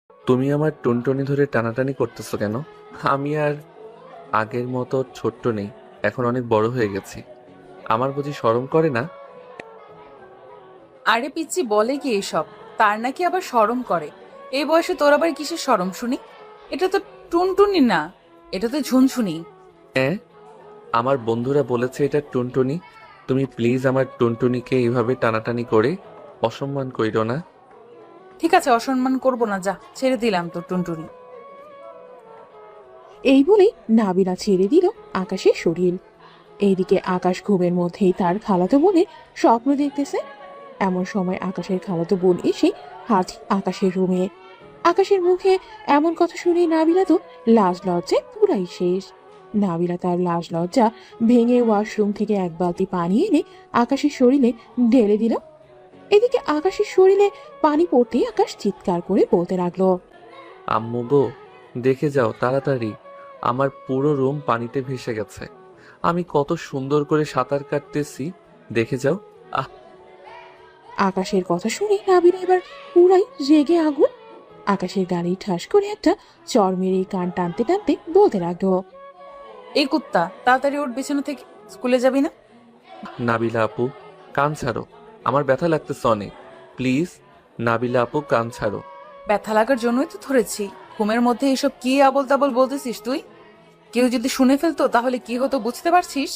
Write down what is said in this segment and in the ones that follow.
তুমি আমার টুনটুনি ধরে টানাটানি করতেছো কেন? আমি আর আগের মতো ছোট্ট নেই, এখন অনেক বড় হয়ে গেছি। আমার বুঝি শরম করে না? আরে পিচ্চি বলে কি এসব? তার নাকি আবার শরম করে? এই বয়সে তোর আবার কিসের শরম শুনি? এটা তো টুনটুনি না, এটা তো ঝুনঝুনি। হ্যাঁ, আমার বন্ধুরা বলেছে এটা টুনটুনি। তুমি প্লিজ আমার টুনটুনিকে এইভাবে টানাটানি করে অসম্মান কইরো না। ঠিক আছে, অসম্মান করব না, যা ছেড়ে দিলাম তোর টুনটুনি। এই বলেই নাবিলা ছেড়ে দিল আকাশের শরীর। এইদিকে আকাশ ঘুমের মধ্যেই তার খালাতো বোনের স্বপ্ন দেখতেছে। এমন সময় আকাশের খালাতো বোন এসে হাজির আকাশের রুমে। আকাশের মুখে এমন কথা শুনে নাবিলা তো লাজ লজ্জায় পুরাই শেষ। নাবিলা তার লাজ লজ্জা ভেঙে ওয়াশরুম থেকে এক বালতি পানি এনে আকাশের শরীরে ঢেলে দিল। এদিকে আকাশের শরীরে পানি পড়তেই আকাশ চিৎকার করে বলতে লাগলো, আম্মু গো, দেখে যাও তাড়াতাড়ি, আমার পুরো রুম পানিতে ভেসে গেছে। আমি কত সুন্দর করে সাঁতার কাটতেছি, দেখে যাও। আহ! আকাশের কথা শুনে নাবিলা এবার পুরাই রেগে আগুন। আকাশের গাড়ি ঠাস করে একটা চর মেরে কান টানতে টানতে বলতে লাগলো, এই কুত্তা, তাড়াতাড়ি ওর বিছানা থেকে, স্কুলে যাবি না? নাবিলা আপু, কান ছাড়ো, আমার ব্যথা লাগতেছে অনেক। প্লিজ নাবিলা আপু, কান ছাড়ো। ব্যথা লাগার জন্যই তো ধরেছি। ঘুমের মধ্যে এসব কি আবল তাবল বলতেছিস তুই? কেউ যদি শুনে ফেলতো তাহলে কি হতো বুঝতে পারছিস?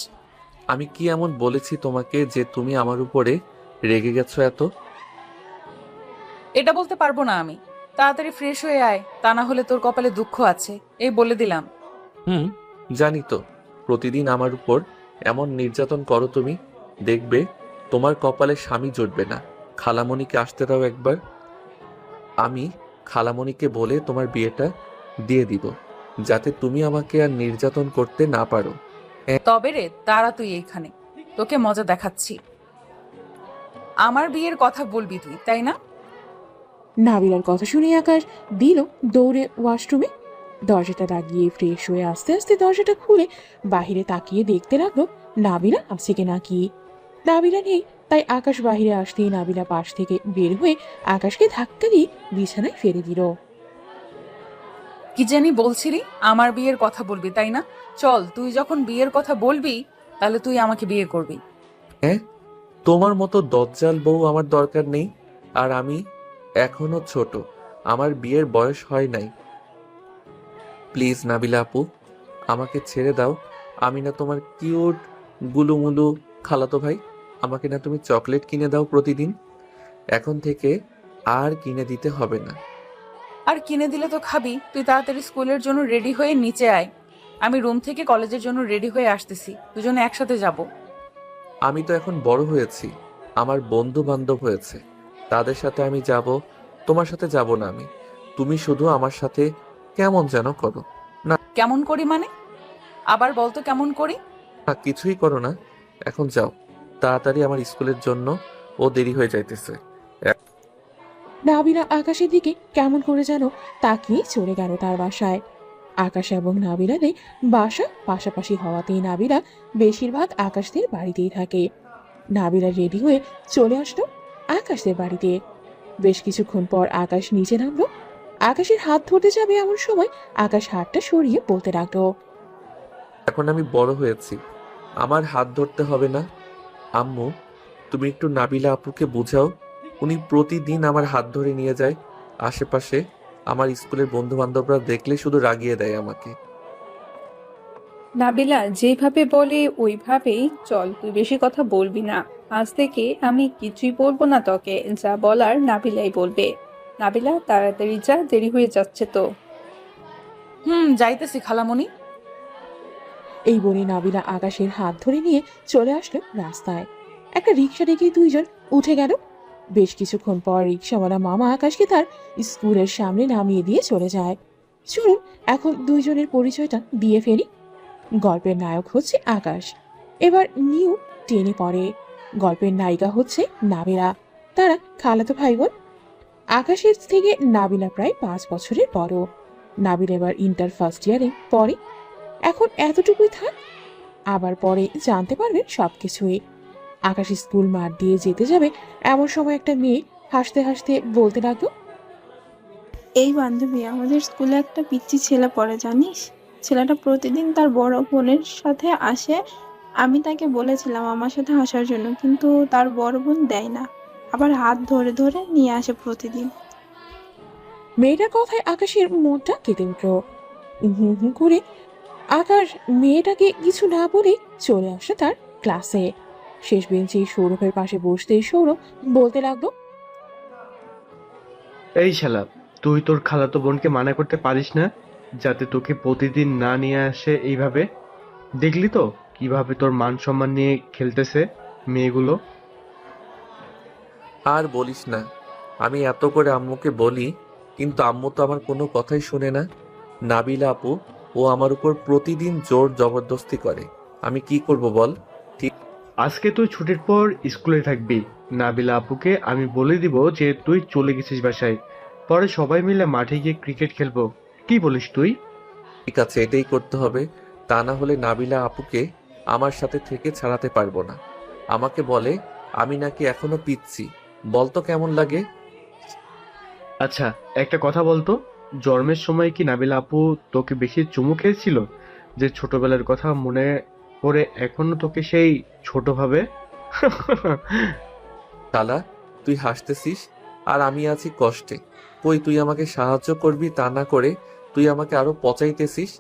আমি কি এমন বলেছি তোমাকে যে তুমি আমার উপরে রেগে গেছো এত? এটা বলতে পারবো না আমি। তাড়াতাড়ি ফ্রেশ হয়ে আয়, তা না হলে তোর কপালে দুঃখ আছে, এই বলে দিলাম। হুম, জানি তো। প্রতিদিন আমার উপর এমন নির্যাতন করো তুমি, দেখবে তোমার কপালে স্বামী জুটবে না। খালামণিকে আসতে দাও একবার, আমি খালামণিকে বলে তোমার বিয়েটা দিয়ে দিব, যাতে তুমি আমাকে আর নির্যাতন করতে না পারো। তবে রে, দাঁড়া তুই এইখানে, তোকে মজা দেখাচ্ছি। আমার বিয়ের কথা বলবি তুই, তাই না? নাবিলার কথা শুনে আকাশ দিল দৌড়ে ওয়াশরুমে। দরজাটা লাগিয়ে ফ্রেশ হয়ে আস্তে আস্তে দরজাটা খুলে বাহিরে তাকিয়ে দেখতে লাগলো নাবিলা আছে কিনা কি। নাবিলা নেই, তাই আকাশ বাহিরে আসতেই নাবিলা পাশ থেকে বের হয়ে আকাশকে ধাক্কা দিয়ে বিছানায় ফেলে দিল। কি জানি বলছিলি, আমার বিয়ের কথা বলবি তাই না? চল, তুই যখন বিয়ের কথা বলবি তাহলে তুই আমাকে বিয়ে করবি। হ্যাঁ, তোমার মতো দজ্জাল বউ আমার দরকার নেই। আর আমি এখনো ছোট, আমার বিয়ের বয়স হয় নাই। প্লিজ নাবিলা আপু, আমাকে ছেড়ে দাও। আমি না তোমার কিউট গুলুমুলু খালাতো ভাই? আমাকে না তুমি চকলেট কিনে দাও প্রতিদিন? এখন থেকে আর কিনে দিতে হবে না। আর কিনে দিলে তো খাবি। তুই তাড়াতাড়ি স্কুলের জন্য রেডি হয়ে নিচে আয়। আমি রুম থেকে কলেজের জন্য রেডি হয়ে আসতেছি, দুজনে একসাথে যাব। আমি তো এখন বড় হয়েছি, আমার বন্ধু বান্ধব হয়েছে, তাদের সাথে আমি যাব, তোমার সাথে যাব না আমি। তুমি শুধু আমার সাথে কেমন যেন করো। না, কেমন করি মানে? আবার বলতো কেমন করি? না কিছুই করো না। এখন যাও তাড়াতাড়ি, আমার স্কুলের জন্য ও দেরি হয়ে যাইতেছে। নাবিলা আকাশের দিকে কেমন করে যেন তাকিয়ে চলে গেল তার বাসায়। আকাশ এবং নাবিলাদের বাসা পাশাপাশি হওয়াতেই নাবিলা বেশিরভাগ আকাশদের বাড়িতেই থাকে। নাবিলা রেডি হয়ে চলে আসলো আকাশদের বাড়িতে। বেশ কিছুক্ষণ পর আকাশ নিচে নামলো। আকাশের হাত ধরতে যাবে এমন সময় আকাশ হাতটা সরিয়ে বলতে লাগলো, এখন আমি বড় হয়েছি, আমার হাত ধরতে হবে না। আম্মু, তুমি একটু নাবিলা আপুকে বুঝাও। উনি প্রতিদিন আমার হাত ধরে নিয়ে যায় আশেপাশে। আমার স্কুলের বন্ধু বান্ধবরা দেখলে শুধু রাগিয়ে দেয় আমাকে। নাবিলা যেভাবে বলে ওইভাবেই চল, তুই বেশি কথা বলবি না। আজ থেকে আমি কিছুই বলবো না তোকে, যা বলার নাবিলাই বলবে। নাবিলা তাড়াতাড়ি যা, দেরি হয়ে যাচ্ছে তো। যাইতেছি খালামণি। এই বলে নাবিলা আকাশের হাত ধরে নিয়ে চলে আসলো রাস্তায়। একটা রিক্সা ডেকে দুইজন উঠে গেল। বেশ কিছুক্ষণ পর রিক্সাওয়ালা মামা আকাশকে তার স্কুলের সামনে নামিয়ে দিয়ে চলে যায়। চলুন এখন দুইজনের পরিচয়টা দিয়ে ফেলি। গল্পের নায়ক হচ্ছে আকাশ, এবার নিউ টেনে পড়ে। গল্পের নায়িকা হচ্ছে নাবিলা, তারা খালাতো ভাই বোন। আকাশের থেকে নাবিলা প্রায় 5 বছরের বড়। নাবিল এবার ইন্টার ফার্স্ট ইয়ারে পড়ে। এখন এতটুকুই থাক, আবার পরে জানতে পারবেন সবকিছুই। আকাশ স্কুল মাঠ দিয়ে যেতে যাবে এমন সময় একটা মেয়ে হাসতে হাসতে বলতে লাগলো, এই বান্ধবী, আমাদের স্কুলে একটা পিচ্চি ছেলে পড়ে জানিস? ছেলেটা প্রতিদিন তার বড় বোনের সাথে আসে। আমি তাকে বলেছিলাম আমার সাথে আসার জন্য, কিন্তু তার বড় বোন দেয় না, আবার হাত ধরে ধরে নিয়ে আসে প্রতিদিন। মেয়েটার কথায় আকাশের মনটা কেঁদে উঠল। হুম হুম করে আকাশ মেয়েটাকে কিছু না বলে চলে আসে তার ক্লাসে। শেষ বেঞ্চে সৌরভের পাশে বসতেই সৌরভ বলতে লাগলো, এই শালা, তুই তোর খালাতো বোনকে মানা করতে পারিস না যাতে তোকে প্রতিদিন না নিয়ে আসে এইভাবে? দেখলি তো কিভাবে তোর মান সম্মান নিয়ে খেলতেছে মেয়েগুলো। আর বলিস না, আমি এত করে আম্মুকে বলি, কিন্তু আম্মু তো আমার কোনো কথাই শোনে না। নাবিলা আপু, ও আমার উপর প্রতিদিন জোর জবরদস্তি করে। আমি কি করব বল? আজকে তুই ছুটির পর স্কুলে থাকবি। নাবিলা আপুকে আমি বলে দিব যে তুই চলে গেছিস বাসায়, পরে সবাই মিলে মাঠে গিয়ে ক্রিকেট খেলবো। কি বলিস তুই? ঠিক আছে, এটাই করতে হবে। তা না হলে নাবিলা আপুকে আমার সাথে থেকে ছাড়াতে পারবো না। আমাকে বলে আমি নাকি এখনো পিচ্ছি। বলতো কেমন লাগে? আচ্ছা, একটা কথা বলতো, জন্মের সময় কি নাবিলা আপু তোকে বেশি চুমু খেয়েছিল, যে ছোটবেলার কথা মনে পড়ে এখনো তোকে সেই ছোট ভাবে? শালা, তুই হাসতেছিস আর আমি আছি কষ্টে। কই তুই আমাকে সাহায্য করবি, তা না করে তুই আমাকে আরো পচাইতেছিস।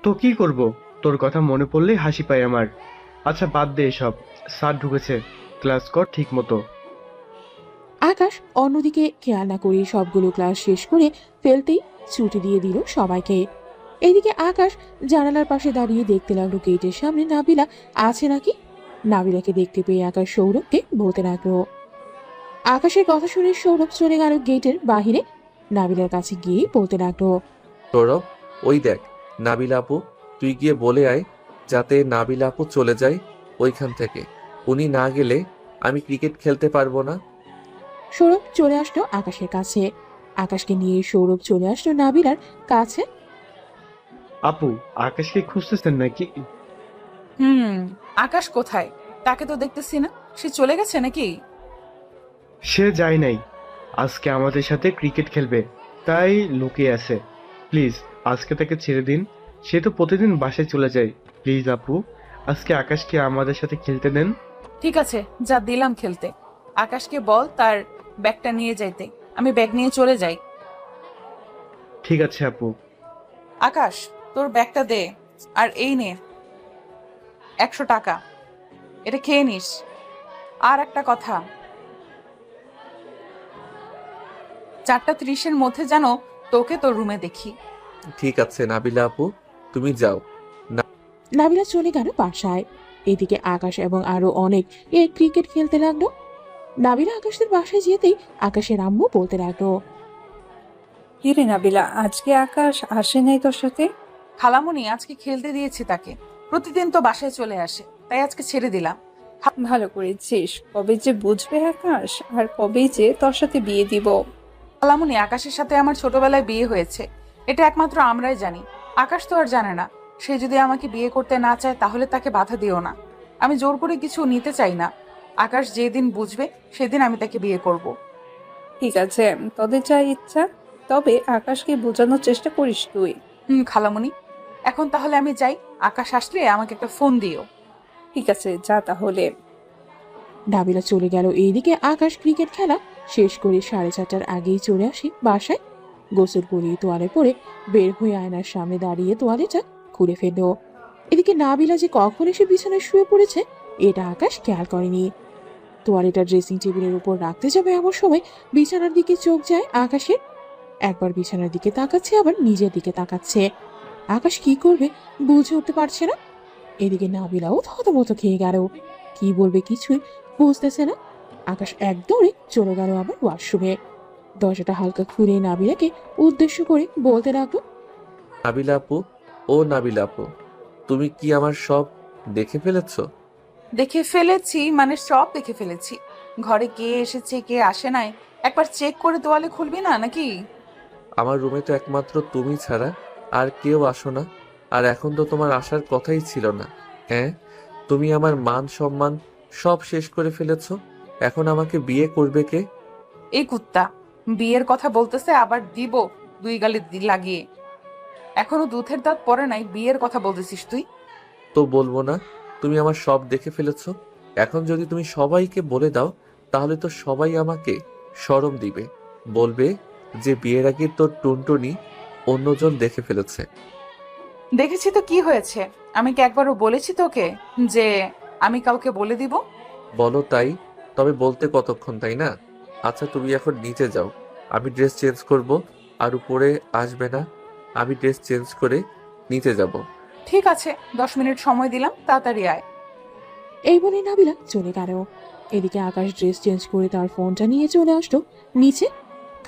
তো কি করব, তোর কথা মনে পড়লেই হাসি পায় আমার। আচ্ছা বাদ দে এসব, স্যার ঢুকেছে, ক্লাস কর ঠিক মতো। আকাশ অন্যদিকে খেয়াল না করে সবগুলো ক্লাস শেষ করে ফেলতেই ছুটি দিয়ে দিল সবাইকে। এদিকে আকাশ জানালার পাশে দাঁড়িয়ে দেখতে লাগলো গেটের সামনে নাবিলা আছে নাকি। নাবিলাকে দেখতে পেয়ে আকাশ সৌরভকে বলতে লাগলো। আকাশের কথা শুনে সৌরভ চলে গেল গেটের বাহিরে। নাবিলার কাছে গিয়ে বলতে লাগলো, সৌরভ, ওই দেখ নাবিলা আপু, তুই গিয়ে বলে আয় যাতে নাবিলা আপু চলে যায় ওইখান থেকে। উনি না গেলে আমি ক্রিকেট খেলতে পারবো না। সৌরভ চলে আসলো আকাশের কাছে। আকাশকে নিয়ে সৌরভ চলে আসলো নাবিলার কাছে। আপু, আকাশকে খুঁজতেছেন নাকি? হুম, আকাশ কোথায়? তাকে তো দেখতেছি না। সে চলে গেছে নাকি? সে যায় নাই, আজকে আমাদের সাথে ক্রিকেট খেলবে, তাই লুকিয়ে আছে। প্লিজ আজকে তাকে ছেড়ে দিন, সে তো প্রতিদিন বাসায় চলে যায়। প্লিজ আপু, আজকে আকাশকে আমাদের সাথে খেলতে দেন। ঠিক আছে, যা দিলাম খেলতে। আকাশকে বল তার ব্যাগটা নিয়ে যাইতে। আমি ব্যাগ নিয়ে চলে যাই। ঠিক আছে আপু। আকাশ, তোর ব্যাগটা দে। আর এই নে 100 টাকা, এটা খেয়ে নিস। আর একটা কথা, 4:30-এর মধ্যে যেন তোকে তোর রুমে দেখি। ঠিক আছে নাবিলা আপু, তুমি যাও। নাবিলা চলে গেল বাসায়। এদিকে আকাশ এবং আরো অনেক ক্রিকেট খেলতে লাগলো। নাবিলা আকাশের বাসায় যেতেই আকাশের আম্মু বলতে লাগলো, কিরে নাবিলা, আজকে আকাশ আসে নাই তোর সাথে? খালামুনি, আজকে খেলতে দিয়েছি তাকে। প্রতিদিন তো বাসায় চলে আসে, তাই আজকে ছেড়ে দিলাম। ভালো করেছিস। কবে যে বুঝবে আকাশ, আর কবেই যে তোর সাথে বিয়ে দিব। খালামুনি, আকাশের সাথে আমার ছোটবেলায় বিয়ে হয়েছে, এটা একমাত্র আমরাই জানি। আকাশ তো আর জানে না। সে যদি আমাকে বিয়ে করতে না চায় তাহলে তাকে বাধা দিও না। আমি জোর করে কিছু নিতে চাই না। আকাশ যেদিন বুঝবে সেদিন আমি তাকে বিয়ে করব। ঠিক আছে, তোদের যা ইচ্ছা, তবে আকাশকে বোঝানোর চেষ্টা করিস তুই। খালামুনি, এখন তাহলে আমি যাই। আকাশ আসলে আমাকে একটা ফোন দিও। ঠিক আছে, যা তাহলে। নাবিলা চলে গেল। এইদিকে আকাশ ক্রিকেট খেলা শেষ করে 4:30টার আগেই চলে আসে বাসায়। গোসল করিয়ে তোয়ালে পরে বের হয়ে আয়নার সামনে দাঁড়িয়ে তোয়ালেটা খুলে ফেলল। এদিকে নাবিলা যে কখন এসে বিছানায় শুয়ে পড়েছে এটা আকাশ খেয়াল করেনি। তোয়ালেটা ড্রেসিং টেবিলের উপর রাখতে যাবে এমন সময় বিছানার দিকে চোখ যায় আকাশের। একবার বিছানার দিকে তাকাচ্ছে, আবার নিজের দিকে তাকাচ্ছে। আকাশ কি করবে বুঝে উঠতে পারছে না। এদিকে নাবিলাও থতমত খেয়ে গেল। কি বলবে কিছুই বুঝতেছে না। আকাশ এক দৌড়ে চলে গেল আবার ওয়াশরুমে। দরজাটা হালকা খুলে নাবিলাকে উদ্দেশ্য করে বলতে লাগলো, নাবিলা আপু, ও নাবিলা আপু, তুমি কি আমার সব দেখে ফেলেছো? দেখে ফেলেছি মানে সব দেখে ফেলেছি। ঘরে কে এসেছে কে আসে নাই একবার চেক করে তোয়ালে খুলবি না নাকি? আমার রুমে তো একমাত্র তুমি ছাড়া আর কেউ আসো না। আর এখন তো তোমার আসার কথাই ছিল না। হ্যাঁ, তুমি আমার মান সম্মান সব শেষ করে ফেলেছো। এখন আমাকে বিয়ে করবে কে? এই কুত্তা, বিয়ের কথা বলতেছে, আবার দিব দুই গালে লাগিয়ে। এখনো দুধের দাঁত পড়ে নাই, বিয়ের কথা বলতেছিস তুই? তো বলবো না? তুমি আমার সব দেখে ফেলেছো। এখন যদি তুমি সবাইকে বলে দাও, তাহলে তো সবাই আমাকে শরম দিবে, বলবে যে বিয়ের আগে তোর টুনটুনি অন্যজন দেখে ফেলেছে। দেখেছি তো কি হয়েছে? আমি কি একবারও বলেছি তোকে যে আমি কাউকে বলে দিব? বলো তাই, তবে বলতে কতক্ষণ, তাই না? আচ্ছা তুমি এখন নিচে যাও, আমি ড্রেস চেঞ্জ করব। আর উপরে আসবে না, আমি ড্রেস চেঞ্জ করে নিচে যাব। ঠিক আছে, 10 মিনিট সময় দিলাম, তাড়াতাড়ি আয়। এই বলে নাবিলা চলে গেল। এদিকে আকাশ ড্রেস চেঞ্জ করে তার ফোনটা নিয়ে চলে আসলো নিচে।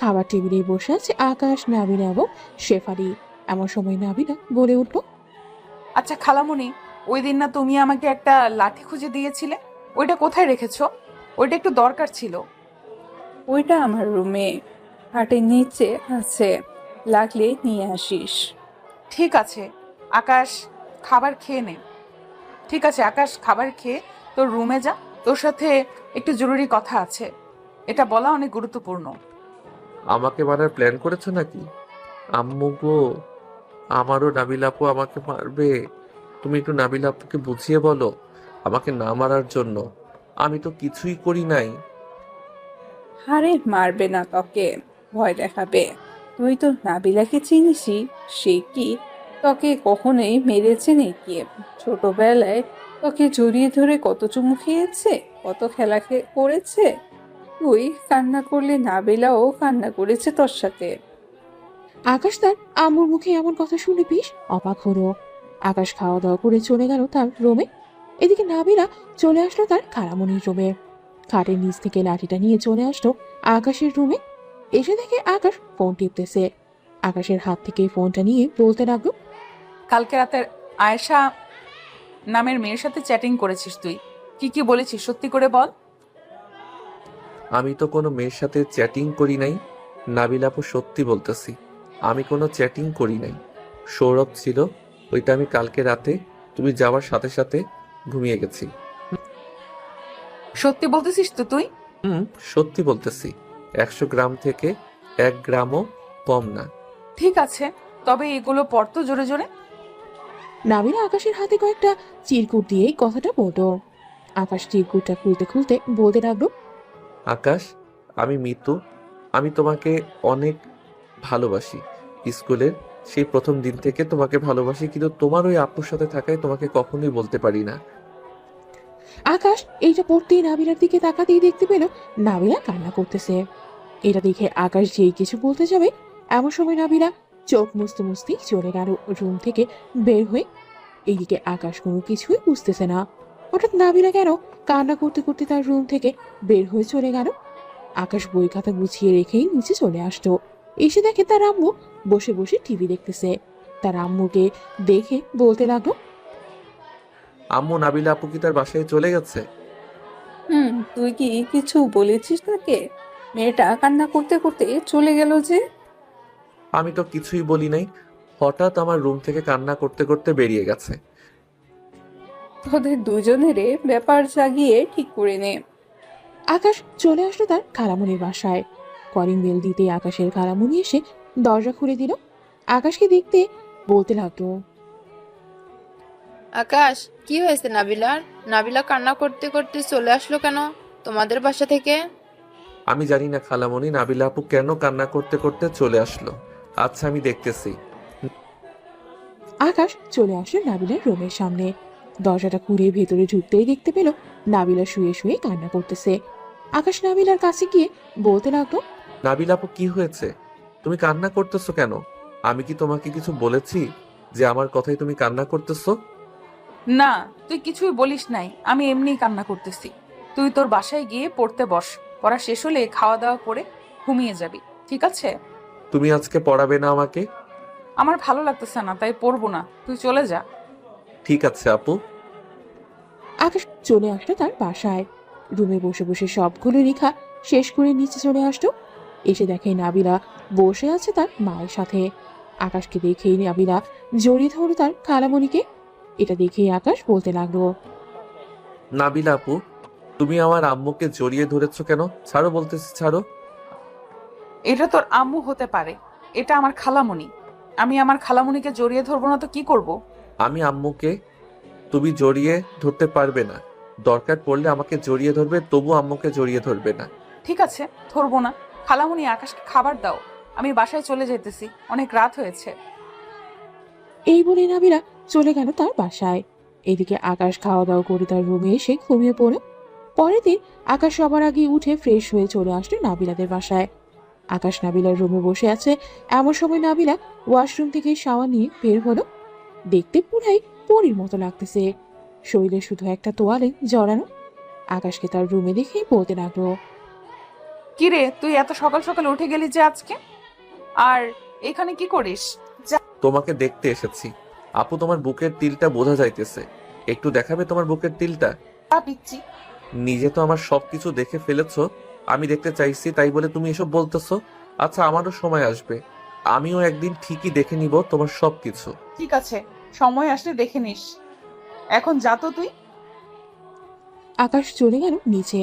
খাবার টেবিলে বসে আছে আকাশ, নাবিলা এবং শেফালি। এমন সময় নাবিলা বলে উঠল, আচ্ছা খালামণি, ওই দিন না তুমি আমাকে একটা লাঠি খুঁজে দিয়েছিলে, ওইটা কোথায় রেখেছো? ওইটা একটু দরকার ছিল। ওইটা আমার রুমে খাটের নিচে আছে, লাগলে নিয়ে আসিস। ঠিক আছে আকাশ, খাবার খেয়ে নে। ঠিক আছে আকাশ, খাবার খেয়ে তোর রুমে যা, তোর সাথে একটু জরুরি কথা আছে, এটা বলা অনেক গুরুত্বপূর্ণ। আমাকে মারার প্ল্যান করেছো নাকি? আম্মু গো, আমারও নাবিল আপু আমাকে মারবে। তুমি একটু নাবিল আপুকে বুঝিয়ে বলো আমাকে না মারার জন্য। আমি তো কিছুই করি নাই। আরে মারবে না তোকে, ভয় দেখাবে। তুই তো নাবিলাকে চিনিসই, সে কি তোকে কখনোই মেরেছে নাকি? ছোটবেলায় তোকে জড়িয়ে ধরে কত চুমু খেয়েছে, কত খেলা করেছে। তুই কান্না করলে নাবিলাও কান্না করেছে তোর সাথে। আকাশ তার আম্মুর মুখে এমন কথা শুনে বেশ অবাক হলো। আকাশ খাওয়া দাওয়া করে চলে গেল তার রুমে। এদিকে নাবিলা চলে আসলো তার খালামণির রুমে। খাটের নিচ থেকে লাঠিটা নিয়ে চলে আসলো আকাশের রুমে। এসে দেখে আকাশ ফোন টিপতেছে। আকাশের হাত থেকে ফোনটা নিয়ে বলতে লাগলো, কালকে রাতে আয়েশা নামের মেয়ের সাথে চ্যাটিং করেছিস তুই, কি কি বলেছিস সত্যি করে বল। আমি তো কোনো মেয়ের সাথে চ্যাটিং করি নাই। নাবিল আপু সত্যি বলতেছি, আমি কোনো চ্যাটিং করি নাই। সৌরভ ছিল, ওইটা আমি কালকে রাতে তুমি যাওয়ার সাথে সাথে ঘুমিয়ে গেছি। সত্যি বলতেছিস তো তুই? সত্যি বলতেছি, 100 গ্রাম থেকে 1 গ্রামও কম না। ঠিক আছে, তবে এগুলো পড়তো জোরে জোরে। নাবিলা আকাশের হাতে কয়েকটা চিরকুট দিয়ে কথাটা বলতো। আকাশ চিরকুটটা খুলতে খুলতে বলতে লাগলো, আকাশ, আমি মিতু, আমি তোমাকে অনেক ভালোবাসি। স্কুলের সেই প্রথম দিন থেকে তোমাকে ভালোবাসি, কিন্তু তোমার ওই আপুর সাথে থাকায় তোমাকে কখনোই বলতে পারি না। আকাশ এইটা পড়তেই নাবিলার দিকে তাকাতেই দেখতে পেল নাবিলা কান্না করতেছে। এটা দেখে আকাশ যেই কিছু বলতে যাবে, এমন সময় নাবিলা চোখ মুছতে মুছতেই চলে গেল রুম থেকে বের হয়ে। এইদিকে আকাশ কোনো কিছুই বুঝতেছে না, হঠাৎ নাবিলা কেন কান্না করতে করতে তার রুম থেকে বের হয়ে চলে গেল। আকাশ বই খাতা গুছিয়ে রেখেই নিচে চলে আসতো। এসে দেখে তার আম্মু বসে বসে টিভি দেখতেছে। তার আম্মুকে দেখে বলতে লাগলো, আম্মু, নাবিলা আপু কি তার বাসায় চলে গেছে? তুই কি কিছু বলেছিস তাকে? মেয়েটা কান্না করতে করতে চলে গেল যে। আমি তো কিছুই বলি নাই, হঠাৎ আমার রুম থেকে কান্না করতে করতে বেরিয়ে গেছে। তোদের দুজনের ব্যাপার জাগিয়ে ঠিক করে নে। আকাশ চলে আসলো তার খালামুনির বাসায়। কলিং বেল দিতে আকাশের খালামুনি এসে দরজা খুলে দিল। আকাশকে দেখতে বলতে লাগলো, আকাশ, কি হয়েছে নাবিলার? নাবিলা কান্না করতে করতে চলে আসলো কেন তোমাদের বাসা থেকে? আমি জানি না খালামণি, নাবিলা আপু কেন কান্না করতে করতে চলে আসলো। আচ্ছা আমি দেখতেছি। আকাশ চলে আসলো নাবিলার রুমের সামনে। দরজাটা খুলে ভেতরে ঢুকতেই দেখতে পেল নাবিলা শুয়ে শুয়ে কান্না করতেছে। আকাশ নাবিলার কাছে গিয়ে বলতে লাগলো, নাবিলা আপু কি হয়েছে? তুমি কান্না করতেছো কেন? আমি কি তোমাকে কিছু বলেছি যে আমার কথাই তুমি কান্না করতেছো? না, তুই কিছুই বলিস নাই, আমি এমনিই কান্না করতেছি। তুই তোর বাসায় গিয়ে পড়তে বস, পড়া শেষ হলে খাওয়া দাওয়া করে ঘুমিয়ে যাবি, ঠিক আছে? তুমি আজকে পড়াবে না আমাকে? আমার ভালো লাগতেছে না, তাই পড়বো না, তুই চলে যা। ঠিক আছে আপু। আকাশ চলে আসলো তার বাসায়। রুমে বসে বসে সবগুলো লেখা শেষ করে নিচে চলে আসলো। এসে দেখে নাবিলা বসে আছে তার মায়ের সাথে। আকাশকে দেখেই নাবিলা জড়িয়ে ধরল তার খালামণিকে। এটা দেখেই আকাশ বলতে লাগলো, নাবিলা আপু, তুমি আমার আম্মুকে জড়িয়ে ধরেছো কেন? ছাড়ো বলতেছি, ছাড়ো। এটা তোর আম্মু হতে পারে, এটা আমার খালামণি। আমি আমার খালামণিকে জড়িয়ে ধরবো না তো কি করব? আমি আম্মুকে তুমি জড়িয়ে ধরতে পারবে না। দরকার পড়লে আমাকে জড়িয়ে ধরবে, তবু আম্মুকে জড়িয়ে ধরবে না। ঠিক আছে, ধরবো না। খালামণি, আকাশকে খাবার দাও, আমি বাসায় চলে যেতেছি, অনেক রাত হয়েছে। এই বলে নাবিলা চলে গেল তার বাসায়। এদিকে আকাশ খাওয়া দাওয়া করে তার রুমে এসে ঘুমিয়ে পড়ল। পরের দিন আকাশ সবার আগে উঠে ফ্রেশ হয়ে চলে আসলো নাবিলাদের বাসায়। আকাশ নাবিলার রুমে বসে আছে, এমন সময় নাবিলা ওয়াশরুম থেকে শাওয়ার নিয়ে বের হলো। দেখতে পুরাই পরীর মতো লাগতেছে, শরীরে শুধু একটা তোয়ালে জড়ানো। আকাশকে তার রুমে দেখেই বলতে লাগলো, কিরে, তুই এত সকাল সকাল উঠে গেলি যে আজকে? আর এখানে কি করিস? তোমাকে দেখতে এসেছি। আপু, তোমার বুকের তিলটা বোঝা যাইতেছে, একটু দেখাবে তোমার বুকের তিলটা? যা পিচ্ছি। নিজে তো আমার সবকিছু দেখে ফেলেছো, আমি দেখতে চাইছি তাই বলে তুমি এসব বলতেছো? আচ্ছা, আমারও সময় আসবে, আমিও একদিন ঠিকই দেখে নিব তোমার সবকিছু। ঠিক আছে, সময় আসলে দেখে নিস। এখন যা তো তুই। আকাশ চলে গেল নিচে।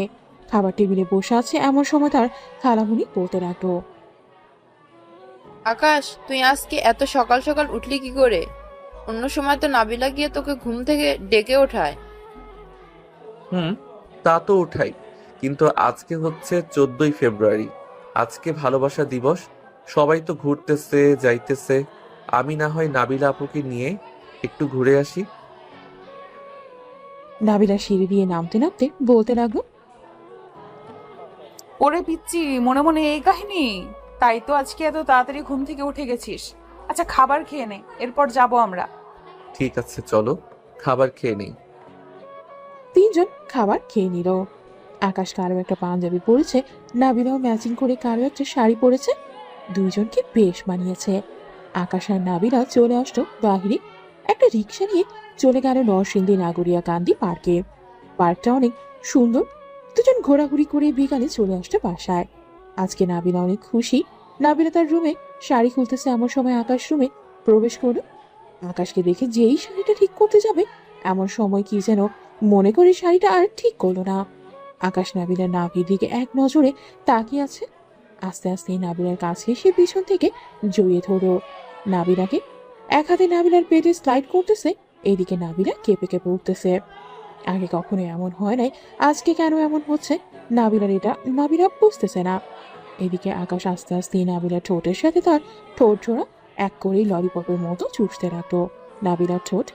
খাবার টেবিলে বসে আছে, এমন সময় তার খালামণি বলতে লাগলো, আকাশ, তুই আজকে এত সকাল সকাল উঠলি কি করে? অন্য সময় তো নাবিলা গিয়ে তোকে ঘুম থেকে ডেকে ওঠায়। তা তো উঠাই, কিন্তু আজকে হচ্ছে 14ই ফেব্রুয়ারি, আজকে ভালোবাসা দিবস। সবাই তো ঘুরতেছে যাইতেছে, আমি না হয় নাবিলা আপুকে নিয়ে একটু ঘুরে আসি। নাবিলা সিঁড়ি দিয়ে নামতে নামতে বলতে লাগলো, ওরে পিচ্ছি, মনে মনে এই কাহিনী? তাই তো আজকে এত তাড়াতাড়ি ঘুম থেকে উঠে গেছিস। আচ্ছা, খাবার খেয়ে নে, এরপর যাব আমরা। ঠিক আছে, চলো খাবার খেয়ে নেই। তিনজন খাবার খেয়ে নিল। আকাশ কারো একটা পাঞ্জাবি পরেছে, নাবিলাও ম্যাচিং করে কারো একটা শাড়ি পরেছে। দুইজনকে বেশ মানিয়েছে। আকাশ আর নাবিলা চলে আসলো বাহিরে। একটা রিক্সা নিয়ে চলে গেল নরসিংদী নাগরিয়া কান্দি পার্কে। পার্কটা অনেক সুন্দর। দুজন ঘোরাঘুরি করে বিকালে চলে আসলো বাসায়। আজকে নাবিলা অনেক খুশি। নাবিলা তার রুমে শাড়ি খুলতেছে, এমন সময় আকাশ রুমে প্রবেশ করলো। আকাশকে দেখে যেই শাড়িটা ঠিক করতে যাবে, এমন সময় কি যেন মনে করে শাড়িটা আর ঠিক করলো না। আকাশ নাবিলার নাভির দিকে এক নজরে তাকিয়ে আছে। আস্তে আস্তে নাবিলার কাছে এসে পিছন থেকে জড়িয়ে ধরো নাবিলাকে। এক হাতে নাবিলার পেটে স্লাইড করতেছে, এদিকে নাবিলা কেঁপে কেঁপে উঠতেছে। আগে কখনো এমন হয় নাই, আজকে কেন এমন হচ্ছে নাবিলার এটা নাবিলা বুঝতেছে না। এদিকে আকাশ আস্তে আস্তে নাবিলার ঠোঁটের সাথে তার ঠোঁট জোড়া এক করেই ললিপপের মতো চুষতে লাগলো নাবিলার ঠোঁট।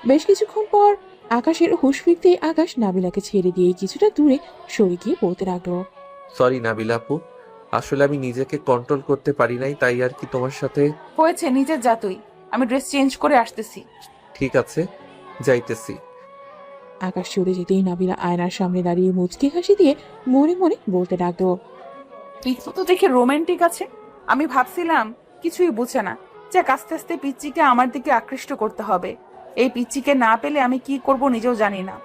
বেশ কিছুক্ষণ পর আকাশের হুঁশ ফিরতেই আকাশ নাবিলাকে ছেড়ে দিয়ে কিছুটা দূরে সরে গিয়ে বলতে লাগলো, সরি নাবিলা আপু, আসলে আমি নিজেকে কন্ট্রোল করতে পারি নাই, তাই আর কি তোমার সাথে। হয়েছে, নিজের যা তুই, আমি ড্রেস চেঞ্জ করে আসতেছি। ঠিক আছে, যাইতেছি। আকাশ চলে যেতেই নাবিলা আয়নার সামনে দাঁড়িয়ে মুচকি হাসি দিয়ে মনে মনে বলতে লাগলো, পিচ্চি তো দেখে রোমান্টিক আছে, আমি ভাবছিলাম কিছুই বুঝে না। যাক, আস্তে আস্তে পিচ্চিকে আমার দিকে আকৃষ্ট করতে হবে। এই পিচ্চিকে না পেলে আমি কি করব নিজেও জানি না।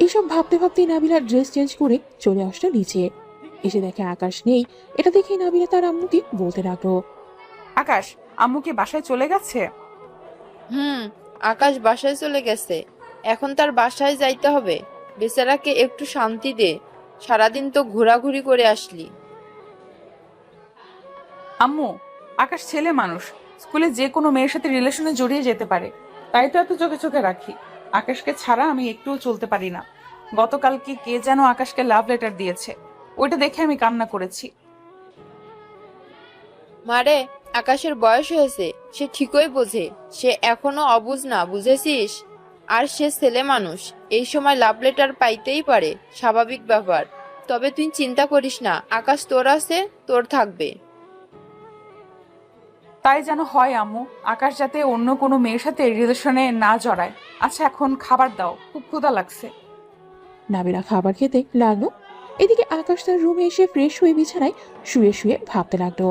এইসব ভাবতে ভাবতেই নাবিলা ড্রেস চেঞ্জ করে চলে আসলো নিচে। এসে দেখে আকাশ নেই। এটা দেখে নাবিলা তার আম্মুকে বলতে লাগলো, আকাশ, আম্মু কি বাসায় চলে গেছে? আকাশ বাসায় চলে গেছে, এখন তার বাসায় যাইতে হবে। বেচারাকে একটু শান্তি দে, সারাদিন তো ঘোরাঘুরি করে আসলি। আম্মু, আকাশ ছেলে মানুষ, স্কুলে যে কোনো মেয়ের সাথে রিলেশনে জড়িয়ে যেতে পারে, তাই তো এত চোখে চোখে রাখি। আকাশকে ছাড়া আমি একটুও চলতে পারি না। গতকালকে কে যেন আকাশকে লাভ লেটার দিয়েছে, ওইটা দেখে আমি কান্না করেছি। মারে, আকাশের বয়স হয়েছে, সে ঠিকই বোঝে, সে এখনো অবুঝ না, বুঝেছিস? আর সে ছেলে মানুষ, এই সময় লাভ লেটার পাইতেই পারে, স্বাভাবিক ব্যাপার। তবে তুই চিন্তা করিস না, আকাশ তোর আছে, তোর থাকবে। তাই যেন হয় আম্মু, আকাশ যাতে অন্য কোনো মেয়ের সাথে রিলেশনে না জড়ায়। আচ্ছা, এখন খাবার দাও, খুব ক্ষুধা লাগছে। নাবিলা খাবার খেতে লাগলো। এদিকে আকাশ তার রুমে এসে ফ্রেশ হয়ে বিছানায় শুয়ে শুয়ে ভাবতে লাগলো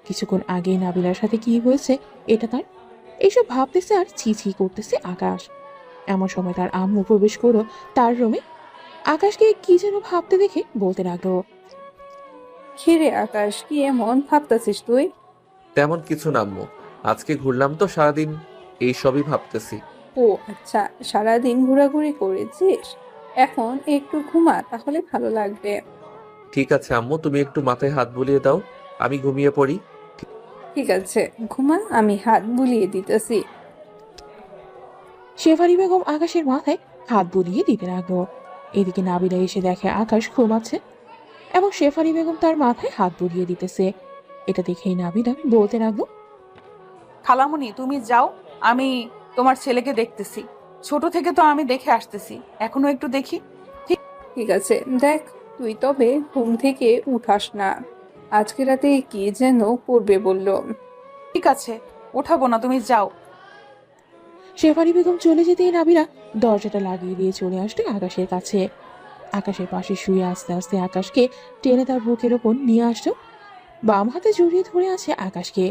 কিছুক্ষণ আগে নাবিলার সাথে কি হয়েছে এটা তার। এইসব ভাবতেছে আর ছি ছি করতেছে আকাশ। এমন সময় তার আম্মু প্রবেশ করলো তার রুমে। আকাশকে কি যেন ভাবতে দেখে বলতে লাগলো, খিরে আকাশ, কি এমন ভাবতেছিস তুই? তেমন কিছু না আম্মু, আজকে ঘুরলাম তো সারাদিন, এই সবই ভাবতেছি। ও আচ্ছা, সারাদিন ঘোরাঘুরি করেছিস, এখন একটু ঘুমা, তাহলে ভালো লাগবে। ঠিক আছে আম্মু, তুমি একটু মাথায় হাত বুলিয়ে দাও, আমি ঘুমিয়ে পড়ি। ঠিক আছে, ঘুমা, আমি হাত বুলিয়ে দিতেছি। শেফালি বেগম আকাশের মাথায় হাত বুলিয়ে দিতে লাগলো। এদিকে নাবিলা এসে দেখে আকাশ ঘুমাচ্ছে এবং শেফালি বেগম তার মাথায় হাত বুলিয়ে দিতেছে। এটা দেখেই নাবিলা বলতে লাগলো, খালামণি তুমি যাও, আমি তোমার ছেলেকে দেখতেছি। ছোট থেকে তো আমি দেখে আসতেছি, এখনো একটু দেখি। ঠিক আছে, দেখ, তুই তবে ঘুম থেকে উঠাস না। আজকে রাতে কি যেন পড়বে বলল। ঠিক আছে, ওঠাবো না, তুমি যাও। শেফালি বেগম চলে যেতেই নাবিলা দরজাটা লাগিয়ে দিয়ে চলে আসলো আকাশের কাছে। আকাশের পাশে শুয়ে আস্তে আস্তে আকাশকে টেনে তার বুকের ওপর নিয়ে আসলো। বাম হাতে জড়িয়ে ধরে আছে আকাশকে,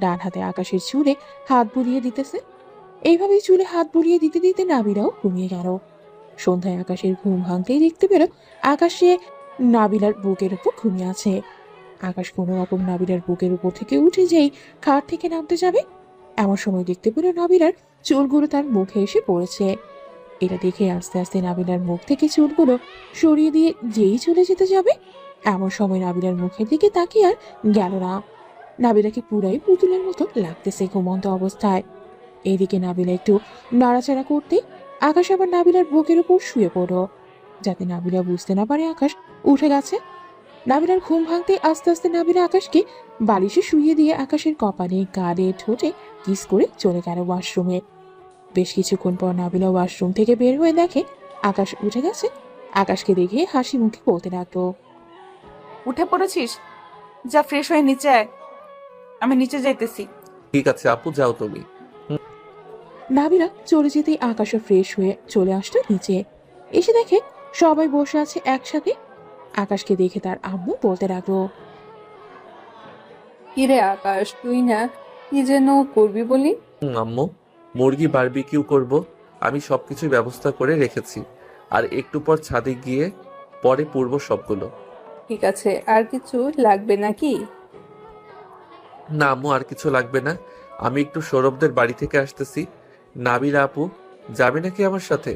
ডান হাতে আকাশের চুলে হাত বুলিয়ে দিতেছে। এইভাবেই চুলে হাত বুলিয়ে দিতে দিতে নাবিলাও ঘুমিয়ে গেল। সন্ধ্যায় আকাশের ঘুম ভাঙতেই দেখতে পেল আকাশে নাবিলার বুকের উপর ঘুমিয়ে আছে। আকাশ কোনো রকম নাবিলার বুকের উপর থেকে উঠে যেই খাট থেকে নামতে যাবে, এমন সময় দেখতে পেল নাবিলার চুলগুলো তার মুখে এসে পড়েছে। এটা দেখে আস্তে আস্তে নাবিলার মুখ থেকে চুলগুলো সরিয়ে দিয়ে যেই চলে যেতে যাবে, এমন সময় নাবিলার মুখের দিকে তাকিয়ে আর গেল না। নাবিলাকে পুরাই পুতুলের মতো লাগতেছে ঘুমন্ত অবস্থায়। এইদিকে নাবিলা একটু নাড়াচাড়া করতে আকাশ আবার নাবিলার বুকের উপর শুয়ে পড়ল, যাতে নাবিলা বুঝতে না পারে আকাশ উঠে গেছে। নাবিলার ঘুম ভাঙতে আস্তে আস্তে নাবিলা আকাশকে বালিশে শুইয়ে দিয়ে আকাশের কপালে, গালে, ঠোঁটে কিস করে চলে গেল ওয়াশরুমে। বেশ কিছুক্ষণ পর নাবিলা ওয়াশরুম থেকে বের হয়ে দেখে আকাশ উঠে গেছে। আকাশকে দেখে হাসি মুখে বলতে লাগলো, উঠে পড়েছিস? যা ফ্রেশ হয়ে নিচে আয়, আমি নিচে যাইতেছি। ঠিক আছে আপু, যাও তুমি। নাবিলা চলে যেতেই আকাশও ফ্রেশ হয়ে চলে আসলো নিচে। এসে দেখে সবাই বসে আছে একসাথে। আকাশকে দেখে তার আম্মু বলতে লাগলো, কিরে আকাশ, তুই না কি যেন করবি বলি? আম্মু, মুরগি বারবিকিউ করব, আমি সবকিছু ব্যবস্থা করে রেখেছি। আর একটু পর ছাদে গিয়ে পরে পূর্ব সবগুলো। ঠিক আছে, আর কিছু লাগবে নাকি? না আম্মু, আর কিছু লাগবে না। আমি একটু সৌরভদের বাড়ি থেকে আসতেছি। নাবিলা আপু যাবে নাকি আমার সাথে?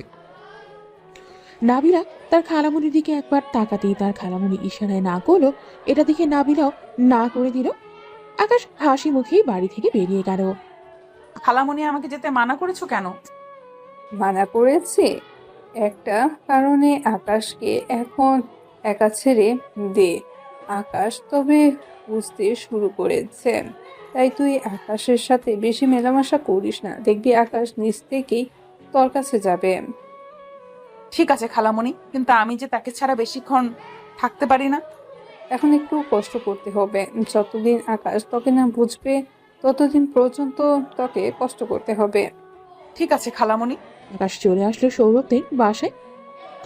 নাবিলা তার খালামুনির দিকে একবার তাকাতেই তার খালামুনি ইশারায় না করলো। এটা দেখে নাবিলাও না করে দিল। আকাশ হাসি মুখেই বাড়ি থেকে বেরিয়ে গেল। খালামণি আমাকে যেতে মানা করেছো কেন? মানা করেছে একটা কারণে, আকাশকে এখন একা ছেড়ে দে। আকাশ তবে বুঝতে শুরু করেছে, তাই তুই আকাশের সাথে বেশি মেলামেশা করিস না, দেখবি আকাশ নিজ থেকেই তোর কাছে যাবে। ঠিক আছে খালামণি, কিন্তু আমি যে তাকে ছাড়া বেশিক্ষণ থাকতে পারি না। এখন একটু কষ্ট করতে হবে। যতদিন আকাশ তোকে না বুঝবে ততদিন পর্যন্ত তোকে কষ্ট করতে হবে। ঠিক আছে খালামণি। আকাশ চলে আসলো সৌরভদের বাসায়।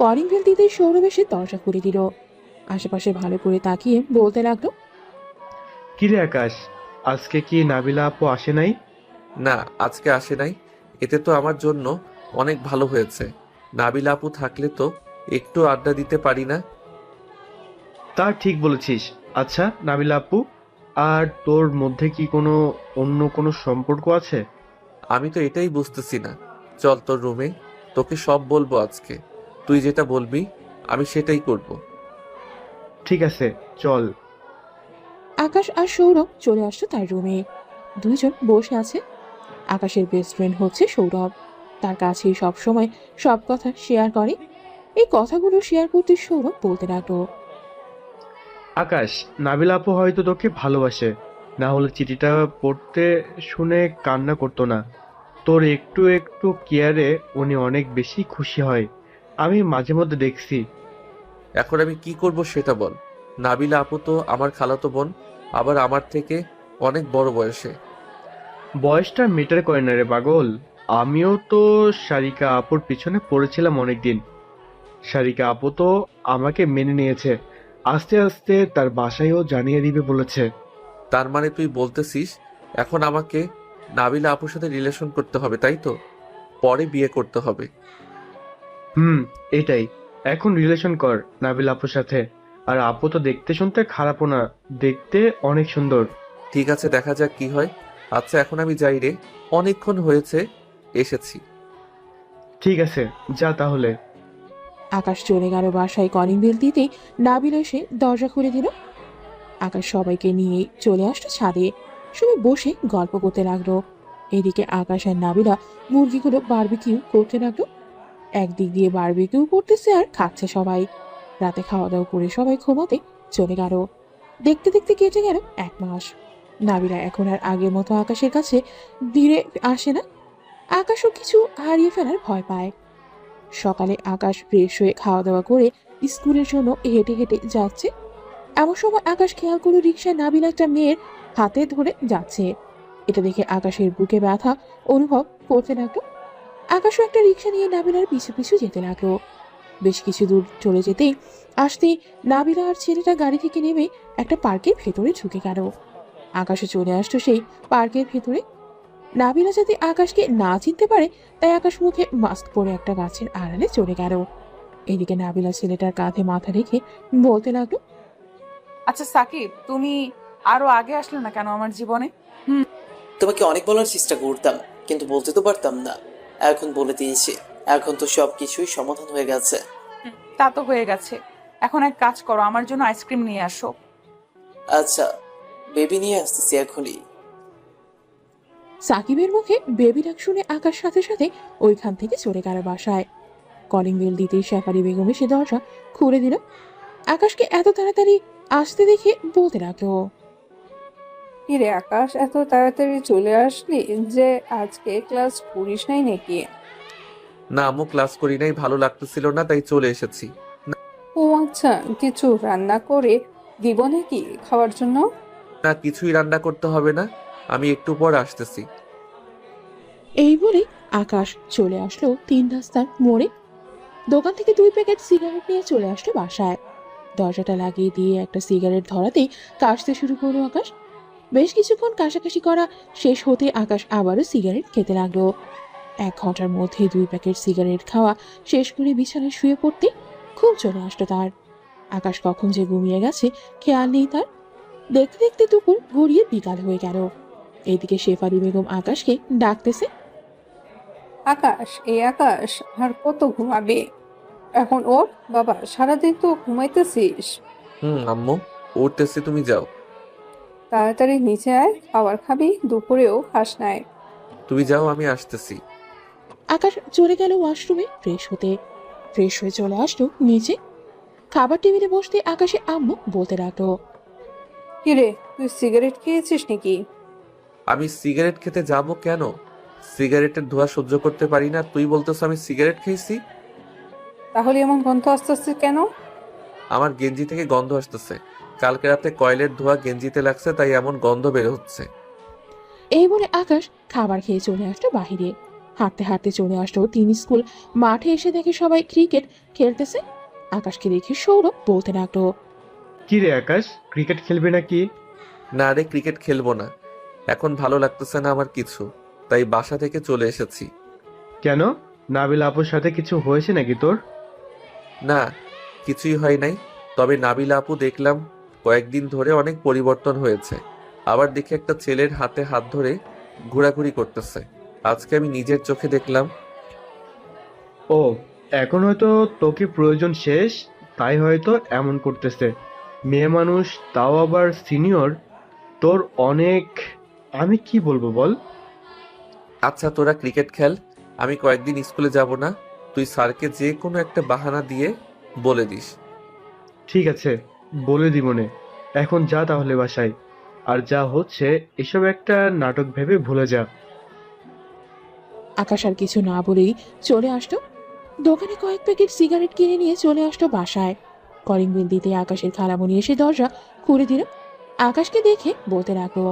কলিং বেল দিতেই সৌরভ এসে দরজা খুলে দিল। আশেপাশে ভালো করে তাকিয়ে বলতে লাগলো, কিরে আকাশ, আজকে কি নাবিলা আপু আসে নাই? না, আজকে আসে নাই। এতে তো আমার জন্য অনেক ভালো হয়েছে। নাবিলা আপু থাকলে তো একটু আড্ডা দিতে পারি না। তা ঠিক বলেছিস। আচ্ছা নাবিলা আপু, আর তোর মধ্যে কি অন্য কোনো সম্পর্ক আছে? আমি তো এটাই বুঝতেছি না। চল তোর রুমে, তোকে সব বলবো আজকে। তুই যেটা বলবি আমি সেটাই করব। ঠিক আছে, চল। আকাশ আর সৌরভ চলে আসলো তার রুমে। দুইজন বসে আছে। আকাশের বেস্ট ফ্রেন্ড হচ্ছে সৌরভ। তার কাছেই সবসময় সব কথা শেয়ার করে। এই কথাগুলো শেয়ার করতে সৌরভ বলতে লাগলো, আকাশ, নাবিলা আপু হয়তো তোকে ভালোবাসে, না হলে চিঠিটা পড়তে শুনে কান্না করতো না। তোর একটু একটু কেয়ারে উনি অনেক বেশি খুশি হয়, আমি মাঝে মধ্যে দেখছি। এখন আমি কি করব সেটা বল। নাবিলা আপু তো আমার খালাতো বোন, আবার আমার থেকে অনেক বড় বয়সে। বয়সটা মেটার করে না রে পাগল। আমিও তো সারিকা আপুর পিছনে পড়েছিলাম অনেকদিন। সারিকা আপু তো আমাকে মেনে নিয়েছে, আস্তে আস্তে তার বাসায়ও জানিয়ে দিবে বলেছে। তার মানে তুই বলতেছিস এখন আমাকে নাবিলা আপুর সাথে রিলেশন করতে হবে, তাই তো? পরে বিয়ে করতে হবে। এটাই। এখন রিলেশন কর নাবিলা আপুর সাথে। আর আপু তো দেখতে শুনতে খারাপও না, দেখতে অনেক সুন্দর। ঠিক আছে, দেখা যাক কি হয়। আচ্ছা এখন আমি যাই রে, অনেকক্ষণ হয়েছে এসেছি। ঠিক আছে, যা তাহলে। আকাশ চলে গেল বাসায়। কলিং বেল দিতেই নাবিলা এসে দরজা খুলে দিল। আকাশ সবাইকে নিয়ে চলে আসলো ছাদে। সবাই বসে গল্প করতে লাগলো। এদিকে আকাশ আর নাবিলা মুরগিগুলো বারবিকিউ করতে লাগলো। একদিক দিয়ে বারবিকিউ করতেছে আর খাচ্ছে সবাই। রাতে খাওয়া দাওয়া করে সবাই ঘুমাতে চলে গেল। দেখতে দেখতে কেটে গেল 1 মাস। নাবিলা এখন আর আগের মতো আকাশের কাছে ধীরে আসে না। আকাশও কিছু হারিয়ে ফেলার ভয় পায়। সকালে আকাশ ফ্রেশ হয়ে খাওয়া দাওয়া করে স্কুলের জন্য হেঁটে হেঁটে যাচ্ছে। এমন সময় আকাশ খেয়াল করে রিকশায় নাবিলা একটা মেয়ের হাতে ধরে যাচ্ছে। এটা দেখে আকাশের বুকে ব্যথা অনুভব করতে লাগলো। আকাশও একটা রিকশা নিয়ে নাবিলার পিছু পিছু যেতে লাগলো। বেশ কিছু দূর চলে যেতেই আসতেই নাবিলা আর ছেলেটা গাড়ি থেকে নেমে একটা পার্কের ভেতরে ঢুকে গেল। আকাশে চলে আসতো সেই পার্কের ভেতরে। নাবিলা যাতে আকাশকে না চিনতে পারে তাই আকাশ মুখে মাস্ক পরে একটা গাছের আড়ালে চলে গেল। এদিকে নাবিলা ছেলেটার কাঁধে মাথা রেখে বলতে লাগলো, আচ্ছা সাকিব, তুমি আরো আগে আসলে না কেন আমার জীবনে? তোমাকে অনেক বলার চেষ্টা করতাম, কিন্তু বলতে তো পারতাম না। এখন বলে দিয়েছি, এখন তো সবকিছুই সমাধান হয়ে গেছে। তা তো হয়ে গেছে। এখন এক কাজ করো, আমার জন্য আইসক্রিম নিয়ে আসো। আচ্ছা, বেবি নিয়ে আসতেছি এখনই। সাকিবের মুখে বেবি ডাক শুনে আকাশ সাথে সাথে ওইখান থেকে চলে গেল বাসায়। কলিং বেল দিতেই শেফালি বেগম এসে দরজা খুলে দিল। আকাশকে এত তাড়াতাড়ি আসতে দেখে বলতে লাগলো, কিরে আকাশ, এত তাড়াতাড়ি চলে আসলি যে? আজকে ক্লাস করিস নাই নাকি? না আম্মু, ক্লাস করি নাই, ভালো লাগতেছিল না তাই চলে এসেছি। ও আচ্ছা, কিছু রান্না করে দিব নাকি খাওয়ার জন্য? না, কিছুই রান্না করতে হবে না, আমি একটু পর আসতেছি। এই বলে আকাশ চলে আসলো 3 রাস্তার মোড়ে। দোকান থেকে 2 প্যাকেট সিগারেট নিয়ে চলে আসলো বাসায়। দরজাটা লাগিয়ে দিয়ে একটা সিগারেট ধরাতেই কাশতে শুরু করলো আকাশ। বেশ কিছুক্ষণ কাশাকাশি করা শেষ হতে আকাশ আবারও সিগারেট খেতে লাগলো। 1 ঘন্টার মধ্যে 2 প্যাকেট সিগারেট খাওয়া শেষ করে বিছানায় শুয়ে পড়তে খুব চলে আসলো তার। আকাশ কখন যে ঘুমিয়ে গেছে খেয়াল নেই তার। দেখতে দেখতে দুপুর গড়িয়ে বিকাল হয়ে গেল। এদিকে শেফালি বেগম আকাশকে ডাকতেছে, আকাশ, এই আকাশ আর কত ঘুমাবে? এখন ওর বাবা, সারাদিন তো ঘুমাইতেছিস। আম্মু, উঠতেছি, তুমি যাও। তাড়াতাড়ি নিচে আয়, খাবার খাবি, দুপুরেও খাস নাই। তুমি যাও, আমি আসতেছি। আকাশ চলে গেল ওয়াশরুমে ফ্রেশ হতে। ফ্রেশ হয়ে চলে আসলো নিচে। খাবার টেবিলে বসতে আকাশে আম্মু বলতে লাগলো, কিরে, তুই সিগারেট খেয়েছিস নাকি? আমি সিগারেট খেতে যাব কেন? সিগারেটের ধোঁয়া সহ্য করতে পারি না, তুই বলতেছ আমি সিগারেট খেয়েছি? তাহলে এমন গন্ধ আস্তে আস্তে কেন? আমার গেঞ্জি থেকে গন্ধ আসতেছে। কালকে রাতে কয়লের ধোঁয়া গেঞ্জিতে লাগছে, তাই এমন গন্ধ বের হচ্ছে। এই বলে আকাশ খাবার খেয়ে চলে আসলো বাহিরে। হাঁটতে হাঁটতে চলে আসলো 3 স্কুল মাঠে। এসে দেখে সবাই ক্রিকেট খেলতেছে। আকাশকে দেখে সৌরভ বলতে লাগলো, কি রে আকাশ, ক্রিকেট খেলবে নাকি? না রে, ক্রিকেট খেলবো না, এখন ভালো লাগতেছে না আমার কিছু, তাই বাসা থেকে চলে এসেছি। কেন, নাবিলা আপুর সাথে কিছু হয়েছে নাকি তোর? না, কিছুই হয় নাই, তবে নাবিলা আপু দেখলাম কয়েকদিন ধরে অনেক পরিবর্তন হয়েছে। আবার দেখি একটা ছেলের হাতে হাত ধরে ঘোরাঘুরি করতেছে। আজকে আমি নিজের চোখে দেখলাম। ও, এখন হয়তো তোকে প্রয়োজন শেষ, তাই হয়তো এমন করতেছে। মেয়ে মানুষ, তাও আবার সিনিয়র, তোর অনেক, আমি কি বলবো বল। আচ্ছা তোরা ক্রিকেট খেল, আমি কয়েকদিন স্কুলে যাব না। তুই স্যারকে যে কোনো একটা বাহানা দিয়ে বলে দিস। ঠিক আছে, বলে দিবনে। এখন যা তাহলে বাসায়। আর যা হচ্ছে এসব একটা নাটক ভেবে ভুলে যা। আকাশ আর কিছু না বলেই চলে আসলো দোকানে। কয়েক প্যাকেট সিগারেট কিনে নিয়ে চলে আসলো বাসায়। কলিং বেল দিতে আকাশের খালামণি এসে দরজা খুলে দিল। আকাশকে দেখে বলতে লাগলো,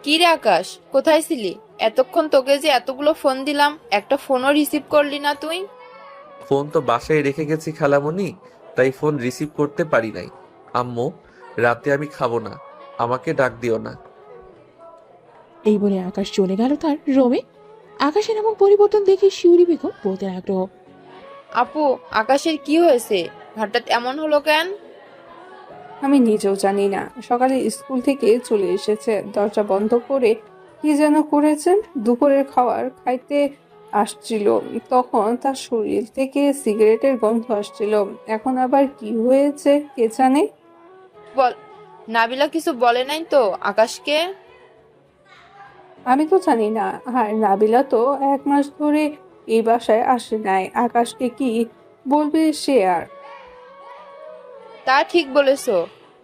কি রে আকাশ, কোথায় ছিলি? এতক্ষণ তোকে যে এতগুলো ফোন দিলাম, একটা ফোনও রিসিভ করলি না তুই। ফোন তো বাসায় রেখে গেছি খালামণি, তাই ফোন রিসিভ করতে পারি নাই। আম্মু, রাতে আমি খাবো না, আমাকে ডাক দিও না। এই বলে আকাশ চলে গেল তার রুমে। আকাশের এমন পরিবর্তন দেখে শিউরি বেগম বলতে লাগলো, আপু, আকাশের কি হয়েছে? হঠাৎ এমন হলো কেন? আমি নিজেও জানি না। সকালে স্কুল থেকে চলে এসেছে, দরজা বন্ধ করে কি যেন করেছেন। দুপুরের খাবার খাইতে আসছিল, তখন তার শরীর থেকে সিগারেটের গন্ধ আসছিল। এখন আবার কি হয়েছে কে জানে। বল, নাবিলা কিছু বলে নাই তো আকাশকে? আমি তো জানি না। আর নাবিলা তো 1 মাস ধরে এই বাসায় আসে নাই, আকাশকে কি বলবে সে আর। তা ঠিক বলেছো।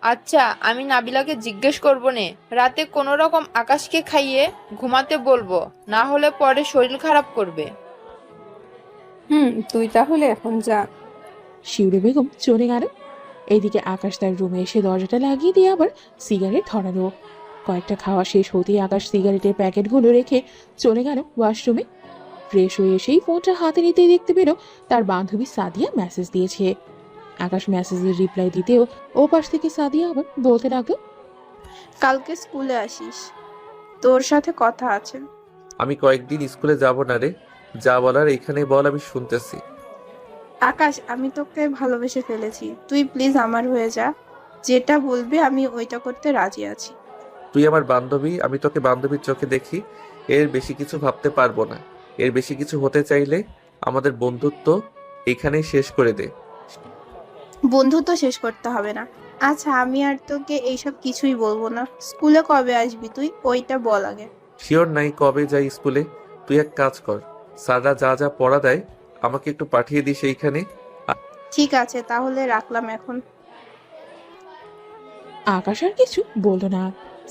আচ্ছা, আমি নাবিলাকে জিজ্ঞেস করবো নে, রাতে কোনো রকম আকাশকে খাইয়ে ঘুমাতে বলবো, না হলে পরে শরীর খারাপ করবে। তুই তাহলে এখন যা। শিউরে বেগম চলে গেল। এইদিকে আকাশ তার রুমে এসে দরজাটা লাগিয়ে দিয়ে আবার সিগারেট ধরালো। কয়েকটা খাওয়া শেষ হতেই আকাশ সিগারেটের প্যাকেটগুলো রেখে চলে গেল ওয়াশরুমে। ফ্রেশ হয়ে এসেই ফোনটা হাতে নিতেই দেখতে পেল তার বান্ধবী সাদিয়া মেসেজ দিয়েছে। আকাশ মেসেজের রিপ্লাই দিতেও ও পাশ থেকে সাদিয়া আবার বলতে লাগলো, কালকে স্কুলে আসিস, তোর সাথে কথা আছে। আমি কয়েকদিন স্কুলে যাব না রে, যা বলার এখানে বল, আমি শুনতেছি। আকাশ, আমি তোকে ভালোবেসে ফেলেছি, তুই প্লিজ আমার হয়ে যা। যেটা বলবি আমি ওইটা করতে রাজি আছি। তুই আমার বান্ধবী, আমি তোকে বান্ধবীর চোখে দেখি। এর বেশি কিছু ভাবতে পারবো না। এর বেশি কিছু হতে চাইলে আমাদের বন্ধুত্ব এখানেই শেষ করে দে। বন্ধুত্ব শেষ করতে হবে না। আচ্ছা, আমি আর তোকে এইসব কিছুই বলবো না। স্কুলে কবে আসবি তুই, ওইটা বল আগে। শিওর নাই কবে যাই স্কুলে। তুই এক কাজ কর, স্যাররা যা যা পড়া দেয় আমাকে একটু পাঠিয়ে দিস এইখানে। ঠিক আছে, তাহলে রাখলাম এখন। আকাশ আর কিছু বলল না।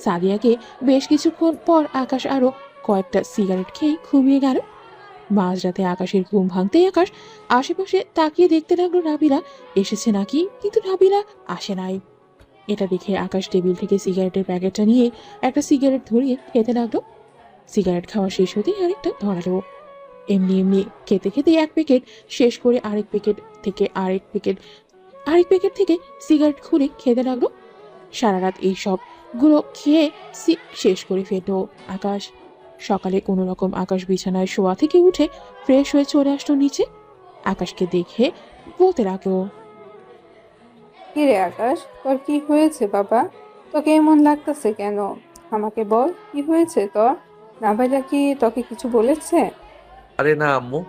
সাদিয়াকে বেশ কিছুক্ষণ পর আকাশ আরো কয়েকটা সিগারেট খেয়ে ঘুমিয়ে গেল। মাঝরাতে আকাশের ঘুম ভাঙতেই আকাশ আশেপাশে তাকিয়ে দেখতে লাগলো নাবিলা এসেছে নাকি, কিন্তু নাবিলা আসে নাই। এটা দেখে আকাশ টেবিল থেকে সিগারেটের প্যাকেটটা নিয়ে একটা সিগারেট ধরিয়ে খেতে লাগলো। সিগারেট খাওয়া শেষ হতেই আরেকটা ধরালো। এমনি এমনি খেতে খেতে এক প্যাকেট শেষ করে আরেক প্যাকেট থেকে সিগারেট খুলে খেতে লাগলো। সারা রাত এই সবগুলো খেয়ে শেষ করে ফেললো আকাশ। সকালে কোনো রকম আকাশ বিছানায় শোয়া থেকে উঠে ফ্রেশ হয়ে চলে আসলো নিচে। আকাশকে দেখে বলতে লাগলো, কি রে আকাশ, তোর কি হয়েছে বাবা? তোকে এমন লাগতেছে কেন? আমাকে বল, কি হয়েছে তোর? নাবিলা কি তোকে কিছু বলেছে? আরে না আম্মু,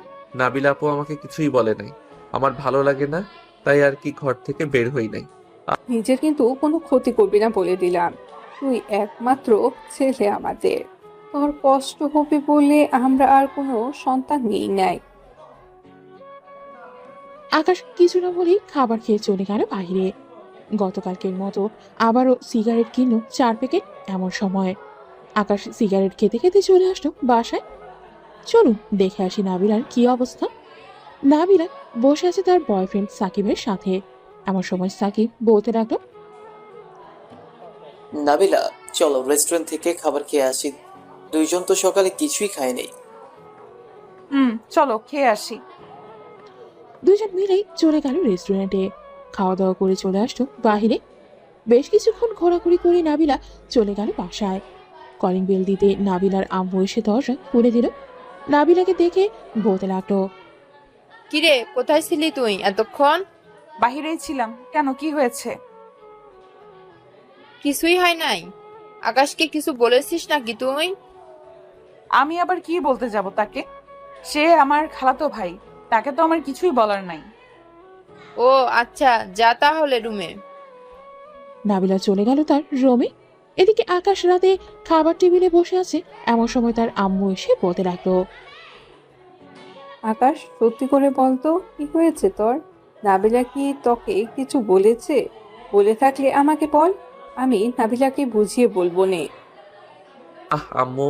নাবিলা আপু আমাকে কিছুই বলে নাই। আমার ভালো লাগে না, তাই আর কি ঘর থেকে বের হই নাই। নিজের কিন্তু কোনো ক্ষতি করবি না বলে দিলাম। তুই একমাত্র ছেলে আমাদের, তোর কষ্ট হবে বলে আমরা আর কোনো সন্তান নেই নাই। আকাশ কিছু না বলেই খাবার খেয়ে চলে গেল বাইরে। গতকালকের মতো আবারও সিগারেট কিনলো 4 প্যাকেট। এমন সময় আকাশ সিগারেট খেতে খেতে চলে আসলো বাসায়। চলুন দেখে আসি নাবিলার কি অবস্থা। নাবিলা বসে আছে তার বয়ফ্রেন্ড সাকিবের সাথে। এমন সময় সাকিব বলতে লাগলো, নাবিলা, চলো রেস্টুরেন্ট থেকে খাবার খেয়ে আসি। দুইজন তো সকালে কিছুই খায়নি। চলো খেয়ে আসি। দুজন মিলেই চলে গেল রেস্টুরেন্টে। খাওয়া দাওয়া করে চলে আসলো বাহিরে। বেশ কিছুক্ষণ ঘোরাঘুরি করে নাবিলা চলে গেল বাসায়। কলিং বেল দিতে নাবিলার আম্মু এসে দরজা খুলে দিল। নাবিলাকে দেখে বলতে লাগলো, কিরে, কোথায় ছিলি তুই এতক্ষণ? বাহিরেই ছিলাম, কেন কি হয়েছে? কিছুই হয় নাই। আকাশকে কিছু বলেছিস নাকি তুই? আমি আবার কি বলতে যাব তাকে? সে আমার খালাতো ভাই, তাকে তো আমার কিছুই বলার নাই। ও আচ্ছা, যা তাহলে রুমে। নাবিলা চলে গেল তার রুমে। এদিকে আকাশ রাতে খাবার টেবিলে বসে আছে। এমন সময় তার আম্মু এসে বলতে লাগলো, আকাশ, সত্যি করে বলতো, কি হয়েছে তোর? নাবিলা কি তোকে কিছু বলেছে? বলে থাকলে আমাকে বল, আমি নাবিলাকে বুঝিয়ে বলবো নে। আম্মু,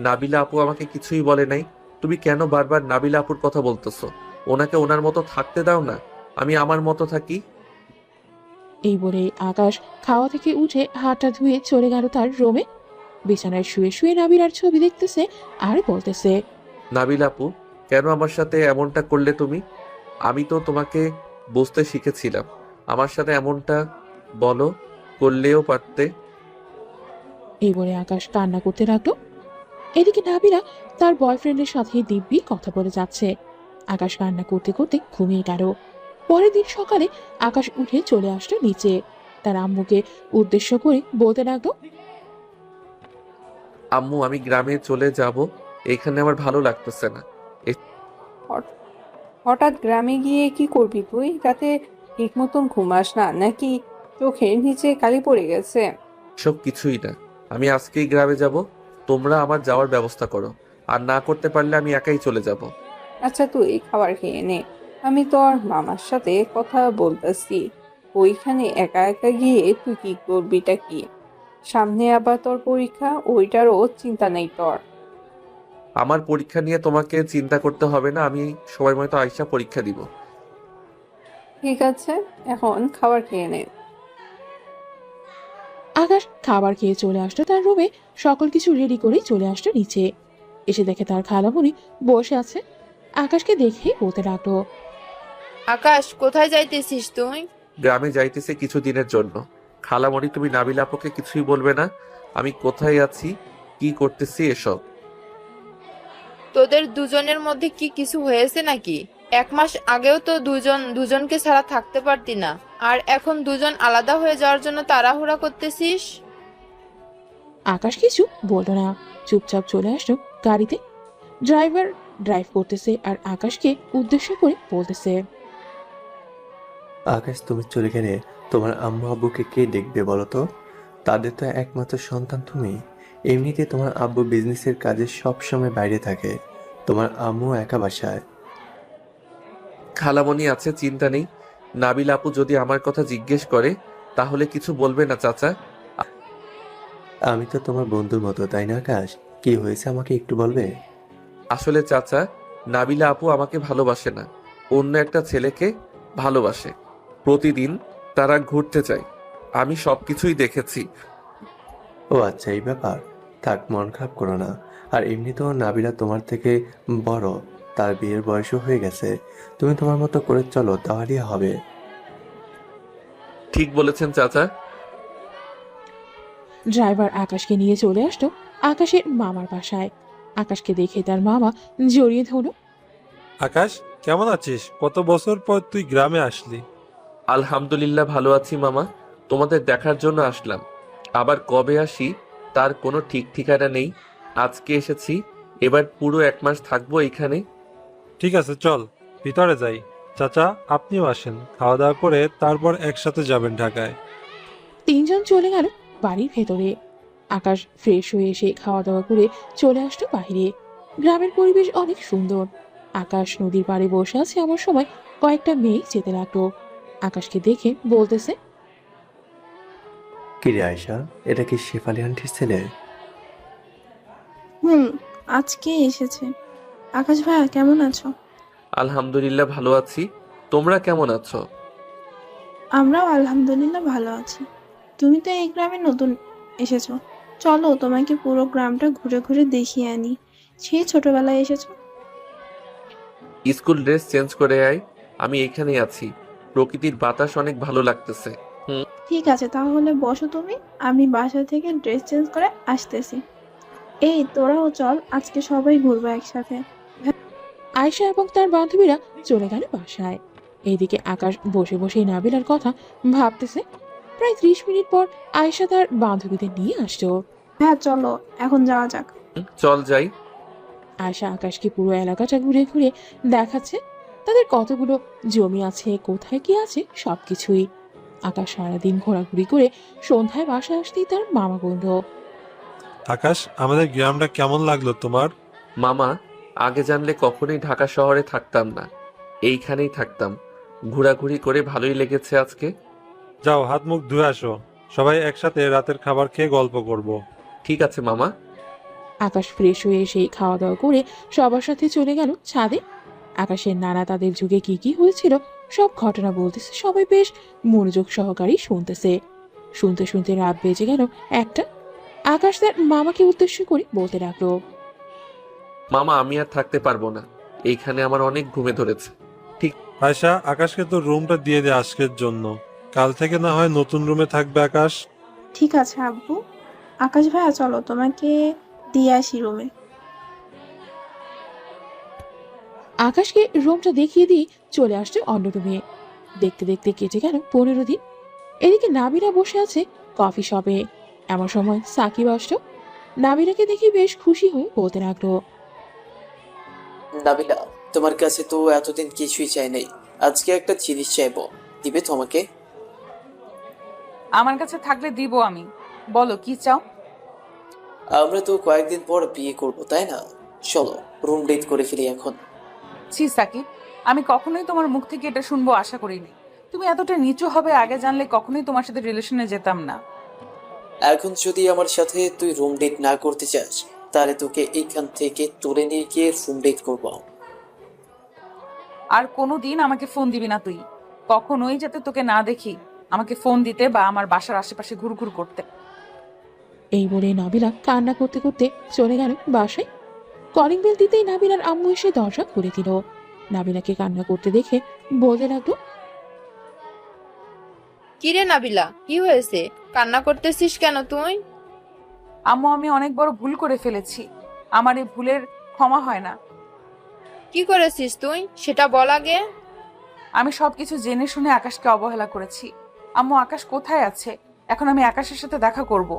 নাবিলা আপু আমাকে কিছুই বলে নাই। তুমি কেন বারবার নাবিলা আপুর কথা বলতেছো? ওনাকে ওনার মতো থাকতে দাও না, আমি আমার মতো থাকি। এই বলে আকাশ খাওয়া থেকে উঠে হাতটা ধুয়ে চলে গেল তার রুমে। বিছানায় শুয়ে শুয়ে নাবিলার ছবি দেখতেছে আর বলতেছে, নাবিলা আপু, কেন আমার সাথে এমনটা করলে তুমি? আমি তো তোমাকে বুঝতে শিখেছিলাম, আমার সাথে এমনটা বলো করলেও পারতে। এই বলে আকাশ কান্না করতে লাগলো। এদিকে নাবিলা তার বয়ফ্রেন্ডের সাথে দিব্যি কথা বলে যাচ্ছে। আকাশ কান্না করতে করতে ঘুমিয়ে গেল। পরের দিন সকালে আকাশ উঠে চলে আসলো নিচে। তার আম্মুকে উদ্দেশ্য করে বলতে লাগলো, আম্মু, আমি গ্রামে চলে যাব, এখানে আমার ভালো লাগতেছে না। হট- হঠাৎ গ্রামে গিয়ে কি করবি তুই? রাতে ঠিক মতন ঘুমাস না নাকি চোখের নিচে কালি পড়ে গেছে? সব কিছুই না, আমি আজকেই গ্রামে যাব। তোমরা আমার যাওয়ার ব্যবস্থা করো, আর না করতে পারলে আমি একাই চলে যাব। আচ্ছা তুই খাবার খেয়ে নে, আমি তোর মামার সাথে কথা বলতেছি। ওইখানে একা একা গিয়ে তুই কি করবিটা কি? সামনে আবার তোর পরীক্ষা, ওইটারও চিন্তা নেই তোর। আমার পরীক্ষা নিয়ে তোমাকে চিন্তা করতে হবে না, আমি সময় মতো আইসা পরীক্ষা দিব। ঠিক আছে, এখন খাবার খেয়ে নে। আকাশ খাবার খেয়ে চলে আসলো তার রুমে। সকল কিছু রেডি করে চলে আসলো নিচে। এসে দেখে তার খালামণি বসে আছে। আকাশকে দেখেই বলতে লাগলো, আকাশ, কোথায় যাইতেছিস তুই? গ্রামে যাইতেছে কিছুদিনের জন্য। খালামণি, তুমি নাবিল আপুকে কিছুই বলবে না আমি কোথায় আছি, কি করতেছি এসব। তোদের দুজনের মধ্যে কি কিছু হয়েছে নাকি? 1 মাস আগেও তো দুজনকে ছাড়া থাকতে পারতি না, আর এখন দুজন আলাদা হয়ে যাওয়ার জন্য তাড়াহুড়া করতেছিস। আকাশ কিছু বলল না, চুপচাপ চলে আসলো গাড়িতে। ড্রাইভার ড্রাইভ করতেছে আর আকাশকে উদ্দেশ্য করে বলতেছে, আকাশ, তুমি চলে গেলে তোমার আম্মু আব্বুকে কে দেখবে বলো তো? তাদের তো একমাত্র সন্তান তুমি। এমনিতে তোমার আব্বু বিজনেসের কাজে সব সময় বাইরে থাকে, তোমার আম্মু একা বাসায়। খালামণি আছে, চিন্তা নেই। নাবিল আপু যদি আমার কথা জিজ্ঞেস করে তাহলে কিছু বলবে না চাচা। আমি তো তোমার বন্ধুর মতো, তাই না আকাশ? কি হয়েছে আমাকে একটু বলবে? আসলে চাচা, নাবিলা আপু আমাকে ভালোবাসে না, অন্য একটা ছেলেকে ভালোবাসে। প্রতিদিন তারা ঘুরতে যায়, আমি সবকিছুই দেখেছি। ও আচ্ছা, এই ব্যাপার। থাক, মন খারাপ করো না। আর এমনিতেও নাবিলা তোমার থেকে বড়, তার বিয়ের বয়সও হয়ে গেছে। তুমি তোমার মতো করে চলো, তাহলেই হবে। ঠিক বলেছেন চাচা। ড্রাইভার আকাশকে নিয়ে চলে আসলো আকাশের মামার বাসায়। আকাশকে দেখে তার মামা জড়িয়ে ধরল। আকাশ, কেমন আছিস? কত বছর পর তুই গ্রামে আসলি। আলহামদুলিল্লাহ ভালো আছি মামা, তোমাদের দেখার জন্য আসলাম। আবার কবে আসি তার কোনো ঠিক ঠিকানা নেই। আজকে এসেছি, এবার পুরো 1 মাস থাকবো এইখানে। ঠিক আছে, চল ভিতরে যাই। চাচা, আপনিও আসেন, খাওয়া দাওয়া করে তারপর একসাথে যাবেন ঢাকায়। তিনজন চলে গেল বাড়ির ভেতরে। আকাশ ফ্রেশ হয়ে এসে খাওয়া দাওয়া করে চলে আসলো বাইরে। গ্রামের পরিবেশ অনেক সুন্দর। আকাশ নদীর পাড়ে বসে আছে এমন সময় কয়েকটা মেয়ে যেতে লাগলো। আকাশকে দেখে বলতেছে, কিরে আয়শা, এটা কি শেফালি আন্টির ছেলে? আজকে এসেছে। আকাশ ভাইয়া কেমন আছো? আলহামদুলিল্লাহ ভালো আছি, তোমরা কেমন আছো? আমরাও আলহামদুলিল্লাহ ভালো আছি। তুমি তো এই গ্রামে নতুন এসেছো, চলো তোমাকে পুরো গ্রামটা ঘুরে ঘুরে দেখিয়ে আনি। সেই ছোটবেলায় এসেছো। স্কুল ড্রেস চেঞ্জ করে আয়, আমি এখানেই আছি। প্রকৃতির বাতাস অনেক ভালো লাগতেছে। ঠিক আছে, তাহলে বসো তুমি, আমি বাসা থেকে ড্রেস চেঞ্জ করে আসতেছি। এই তোরাও চল, আজকে সবাই ঘুরবো একসাথে। আয়শা এবং তার বান্ধবীরা চলে গেল বাসায়। এইদিকে আকাশ বসে বসে নাবিলার কথা ভাবতেছে। প্রায় 30 মিনিট পর আয়শা তার বান্ধবীদের নিয়ে আসলো। হ্যাঁ চলো, এখন যাওয়া যাক। চল যাই। আয়শা আকাশকে পুরো এলাকাটা ঘুরে ঘুরে দেখাচ্ছে। তাদের কতগুলো জমি আছে, কোথায় কি আছে সবকিছুই। আকাশ সারাদিন ঘোরাঘুরি করে সন্ধ্যায় বাসায় আসতেই তার মামা বলল, আকাশ, আমাদের গ্রামটা কেমন লাগলো তোমার? মামা, আগে জানলে কখনোই ঢাকা শহরে থাকতাম না, এইখানেই থাকতাম। ঘোরাঘুরি করে ভালোই লেগেছে আজকে। যাও, হাত মুখ ধুয়ে আসো, সবাই একসাথে রাতের খাবার খেয়ে গল্প করব। ঠিক আছে মামা। আকাশ ফ্রেশ হয়ে সেই খাওয়া দাওয়া করে সবার সাথে চলে গেল ছাদে। আকাশের নানা তাদের যুগে কি কি হয়েছিল সব ঘটনা বলতেছে। সবাই বেশ মনোযোগ সহকারী শুনতেছে। শুনতে শুনতে রাত বেজে গেল 1টা। আকাশ তার মামাকে উদ্দেশ্য করে বলতে লাগলো, মামা, আমি আর থাকতে পারবো না, এইখানে আমার অনেক ঘুমে ধরেছে। আয়শা, আকাশকে তো রুমটা দিয়ে দে আজকের জন্য, কাল থেকে না হয় নতুন রুমে থাকবে আকাশ। ঠিক আছে আব্বু। আকাশ ভাইয়া চলো তোমাকে দিয়ে আসি রুমে। আকাশকে রুমটা দেখিয়ে দিয়ে চলে আসছে অন্য রুমে। দেখতে দেখতে কেটে গেল 15 দিন। এদিকে নাবিরা বসে আছে কফি শপে। এমন সময় সাকিব আসলো। নাবিরাকে দেখে বেশ খুশি হয়ে বলতে লাগলো, নাবিলা, তোমার কাছে তো এতদিন কিছুই চাই নাই, আজকে একটা জিনিস চাইবো, দিবে তোমাকে? আমার কাছে থাকলে দিব আমি। বলো কি চাও? আমরা তো কয়েকদিন পর বিয়ে করব, তাই না? চলো রুম ডেট করে ফেলি এখন। ছি সাকিব, আমি কখনোই তোমার মুখ থেকে এটা শুনবো আশা করিনি। তুমি এতটা নিচু হবে আগে জানলে কখনোই তোমার সাথে রিলেশনে যেতাম না। এখন যদি আমার সাথে তুই রুম ডেট না করতে চাস, তাহলে তোকে এইখান থেকে তুলে নিয়ে গিয়ে রুম ডেট করবো। আর কোনোদিন আমাকে ফোন দিবি না তুই। কখনোই যাতে তোকে না দেখি আমাকে ফোন দিতে বা আমার বাসার আশেপাশে ঘুরঘুর করতে। এই বলে নাবিলা কান্না করতে করতে চলে গেল বাসায়। কলিং বেল দিতেই নাবিলার আম্মু এসে দরজা খুলে দিল। নাবিলাকে কান্না করতে দেখে বলতে লাগলো, কিরে নাবিলা, কি হয়েছে? কান্না করতেছিস কেন তুই? আম্মু, আমি অনেক বড় ভুল করে ফেলেছি। আমার এই ভুলের ক্ষমা হয় না। কি করেছিস তুই সেটা বল আগে। আমি সবকিছু জেনে শুনে আকাশকে অবহেলা করেছি। আম্মু, আকাশ কোথায় আছে? এখন আমি আকাশের সাথে দেখা করব।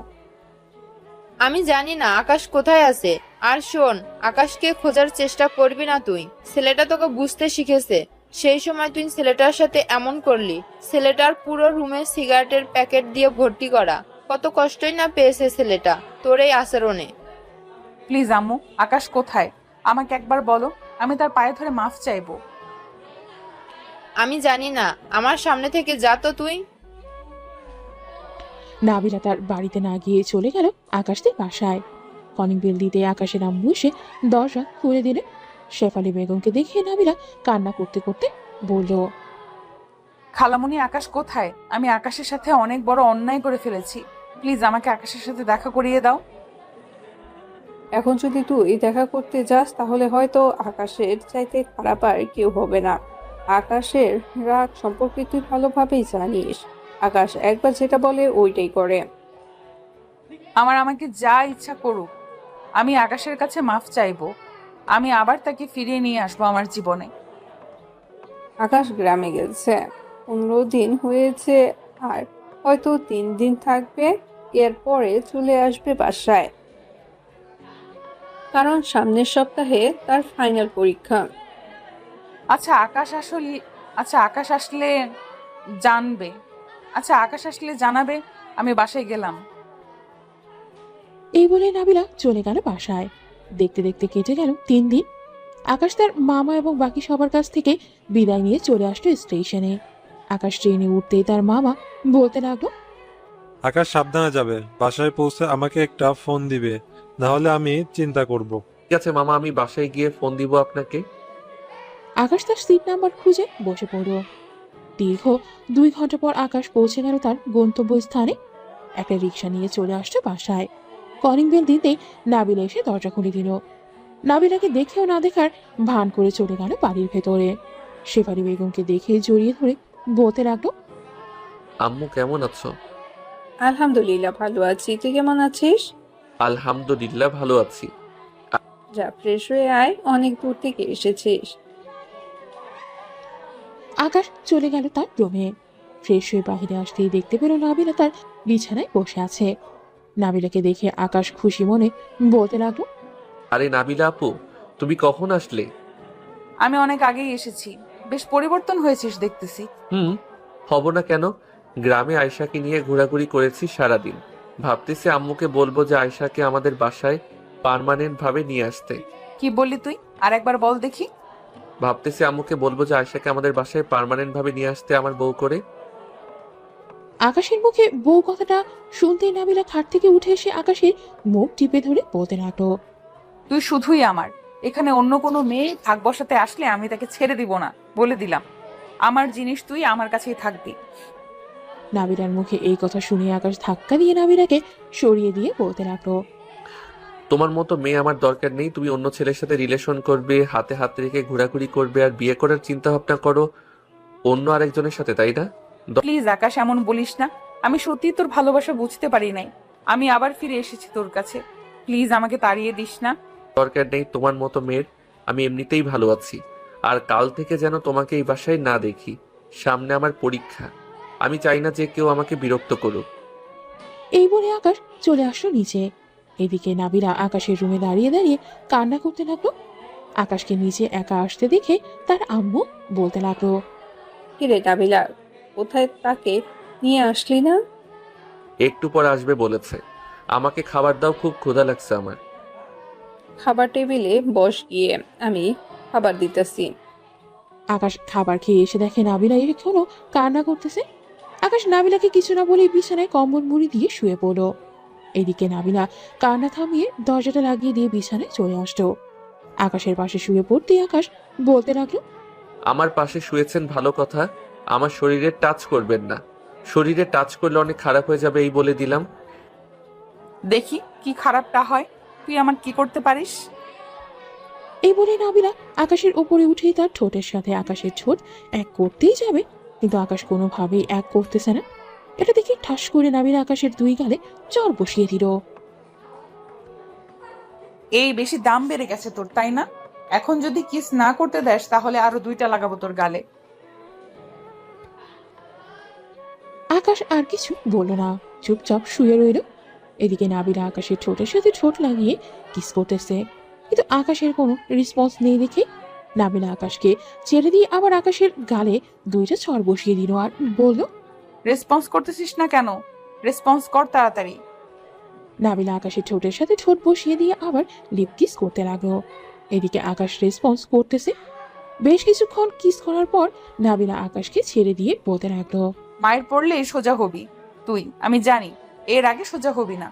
আমি জানি না আকাশ কোথায় আছে। আর শোন, আকাশকে খোঁজার চেষ্টা করবি না তুই। ছেলেটা তোকে বুঝতে শিখেছে। সেই সময় তুই ছেলেটার সাথে এমন করলি। ছেলেটার পুরো রুমে সিগারেটের প্যাকেট দিয়ে ভর্তি করা। কত কষ্টই না পেয়েছে ছেলেটা তোর এই আচরণে। প্লিজ আম্মু, আকাশ কোথায় আমাকে একবার বলো। আমি তার পায়ে ধরে মাফ চাইবো। আমি জানি না, আমার সামনে থেকে যা তো তুই। নাবিলা তার বাড়িতে না গিয়ে চলে গেল আকাশদের বাসায়। কলিং বেল দিতে আকাশের আম্মু এসে দরজা খুলে দিলে। শেফালি বেগমকে দেখে নাবিলা কান্না করতে করতে বলল, খালামণি, আকাশ কোথায়? আমি আকাশের সাথে অনেক বড় অন্যায় করে ফেলেছি। প্লিজ আমাকে আকাশের সাথে দেখা করিয়ে দাও। এখন যদি তুই দেখা করতে যাস তাহলে হয়তো আকাশের চাইতে খারাপ আর কেউ হবে না। আকাশের রাগ সম্পর্কে তুই ভালোভাবেই জানিস। আকাশ একবার যেটা বলে ওইটাই করে। আমাকে যা ইচ্ছা করুক, আমি আকাশের কাছে মাফ চাইবো। আমি আবার তাকে ফিরিয়ে নিয়ে আসবো আমার জীবনে। আকাশ গ্রামে গেছে, 15 দিন হয়েছে, আর হয়তো 3 দিন থাকবে। এরপরে চলে আসবে বাসায়, কারণ সামনের সপ্তাহে তার ফাইনাল পরীক্ষা। আকাশ আসলে জানবে। আকাশ আসলে জানাবে আমি বাসায় গেলাম। এই বলে নাবিলা চলে গেল বাসায়। দেখতে দেখতে কেটে গেল 3 দিন। আকাশ তার মামা এবং বাকি সবার কাছ থেকে বিদায় নিয়ে চলে আসলো স্টেশনে। আকাশ ট্রেনে উঠতেই তার মামা বলতে লাগলো, আকাশ সাবধানে যাবে, বাসায় পৌঁছে আমাকে একটা ফোন দিবে, না হলে আমি চিন্তা করব। ঠিক আছে মামা, আমি বাসায় গিয়ে ফোন দিব আপনাকে। আকাশ তার সিট নাম্বার খুঁজে বসে পড়ল। দীর্ঘ 2 ঘন্টা পর আকাশ পৌঁছে গেল তার গন্তব্যস্থানে। একটা রিক্সা নিয়ে চলে আসছে বাসায়। কলিং বেল দিতেই নাবিলা এসে দরজা খুলে দিল। নাবিলাকে দেখেও না দেখার ভান করে চলে গেল বাড়ির ভেতরে। শেফালি বেগমকে দেখে জড়িয়ে ধরে বলতে লাগলো, আম্মু কেমন আছো? আলহামদুলিল্লাহ ভালো আছি, তুই কেমন আছিস? আলহামদুলিল্লাহ ভালো আছি। যা ফ্রেশ হয়ে আয়, অনেক দূর থেকে এসেছিস। আকাশ চলে গেল তার রুমে। ফ্রেশ হয়ে বাহিরে আসতেই দেখতে পেল নাবিলা তার বিছানায় বসে আছে। নাবিলাকে দেখে আকাশ খুশি মনে বলতে লাগলো, আরে নাবিলা আপু, তুমি কখন আসলে? আমি অনেক আগেই এসেছি। বেশ পরিবর্তন হয়েছিস দেখতেছি। হব না কেন? গ্রামে আয়শাকে নিয়ে ঘোরাঘুরি করেছি সারাদিন। ভাবতেছি আম্মুকে বলবো যে আয়শাকে আমাদের বাসায় পার্মানেন্ট ভাবে নিয়ে আসতে। কি বললি তুই? আর একবার বল দেখি। ভাবতেছি আম্মুকে বলবো যে আয়শাকে আমাদের বাসায় পার্মানেন্ট ভাবে নিয়ে আসতে আমার বউ করে। আকাশের মুখে বউ কথাটা শুনতেই নাবিলা খাট থেকে উঠে এসে আকাশের মুখ টিপে ধরে বলতে লাগলো, তুই শুধুই আমার। এখানে অন্য কোনো মেয়ে ভাগ বসাতে আসলে আমি তাকে ছেড়ে দিব না, বলে দিলাম। আমার জিনিস তুই আমার কাছেই থাকবি। নাবিলার মুখে এই কথা শুনে আকাশ ধাক্কা দিয়ে নাবিলাকে সরিয়ে দিয়ে বলতে লাগলো, তোমার মতো মেয়ে আমার দরকার নেই। তুমি অন্য ছেলের সাথে রিলেশন করবে, হাতে হাত রেখে ঘোরাঘুরি করবে, আর বিয়ে করার চিন্তা ভাবনা করো অন্য আরেকজনের সাথে, তাই না? প্লিজ আকাশ, এমন বলিস না। আমি সত্যি তোর ভালোবাসা বুঝতে পারি নাই। আমি আবার ফিরে এসেছি তোর কাছে। প্লিজ আমাকে তাড়িয়ে দিস না। দরকার নেই তোমার মতো মেয়ের। আমি এমনিতেই ভালো আছি। আর কাল থেকে যেন তোমাকে এই বাসায় না দেখি। সামনে আমার পরীক্ষা। আমি চাই না যে কেউ আমাকে বিরক্ত করুক। এই বলে আকাশ চলে আসলো নিচে। এদিকে নাবিলা আকাশের রুমে দাঁড়িয়ে দাঁড়িয়ে কান্না করতে লাগলো। আকাশকে নিচে একা আসতে দেখে তার আম্মু বলতে লাগলো, কিরে নাবিলা, কোথায় তাকে নিয়ে আসলি না? একটু পর আসবে বলেছে। আমাকে খাবার দাও, খুব ক্ষুধা লাগছে আমার। খাবার টেবিলে বস গিয়ে, আমি খাবার দিতেছি। আকাশ খাবার খেয়ে এসে দেখে নাবিলা এখনো কান্না করতেছে। আকাশ নাবিলাকে কিছু না বলে বিছানায় কম্বল মুড়ি দিয়ে শুয়ে পড়লো। এদিকে নাবিলা কান্না থামিয়ে দরজাটা লাগিয়ে দিয়ে বিছানায় চলে আসতো। আকাশের পাশে শুয়ে পড়তেই আকাশ বলতে লাগলো, আমার পাশে শুয়েছেন ভালো কথা, আমার শরীরে টাচ করবেন না। শরীরে টাচ করলে অনেক খারাপ হয়ে যাবে, এই বলে দিলাম। দেখি কি খারাপটা হয়, তুই আমার কি করতে পারিস? এই বলে নাবিলা আকাশের উপরে উঠে তার ঠোঁটের সাথে আকাশের ঠোঁট এক করতেই যাবে, কিন্তু আকাশ কোনোভাবেই এক করতেছে না। এটা দেখে ঠাস করে নাবিলা আকাশের দুই গালে চর বসিয়ে দিল। এই বেশি দাম বেড়ে গেছে তোর, তাই না? এখন যদি কিস না করতে দেস তাহলে আরো 2টা লাগাবো তোর গালে। আকাশ আর কিছু বলল না, চুপচাপ শুয়ে রইল। এদিকে নাবিলা আকাশের ঠোঁটের সাথে ঠোঁট লাগিয়ে কিস করতেছে, কিন্তু আকাশের কোনো রেসপন্স নেই দেখে নাবিলা আকাশকে ছেড়ে দিয়ে আবার আকাশের গালে 2টা চর বসিয়ে দিল আর বলল, রেসপন্স করতেছিস না কেন? রেসপন্স কর তাড়াতাড়ি। নাবিলা আকাশের ঠোঁটের সাথে ঠোঁট বসিয়ে দিয়ে আবার লিপ কিস করতে লাগলো। এদিকে আকাশ রেসপন্স করতেছে। বেশ কিছুক্ষণ কিস করার পর নাবিলা আকাশকে ছেড়ে দিয়ে বলতে লাগলো, মায়ের পড়লে সোজা হবি তুই, আমি জানি। এর আগে সোজা হবি না।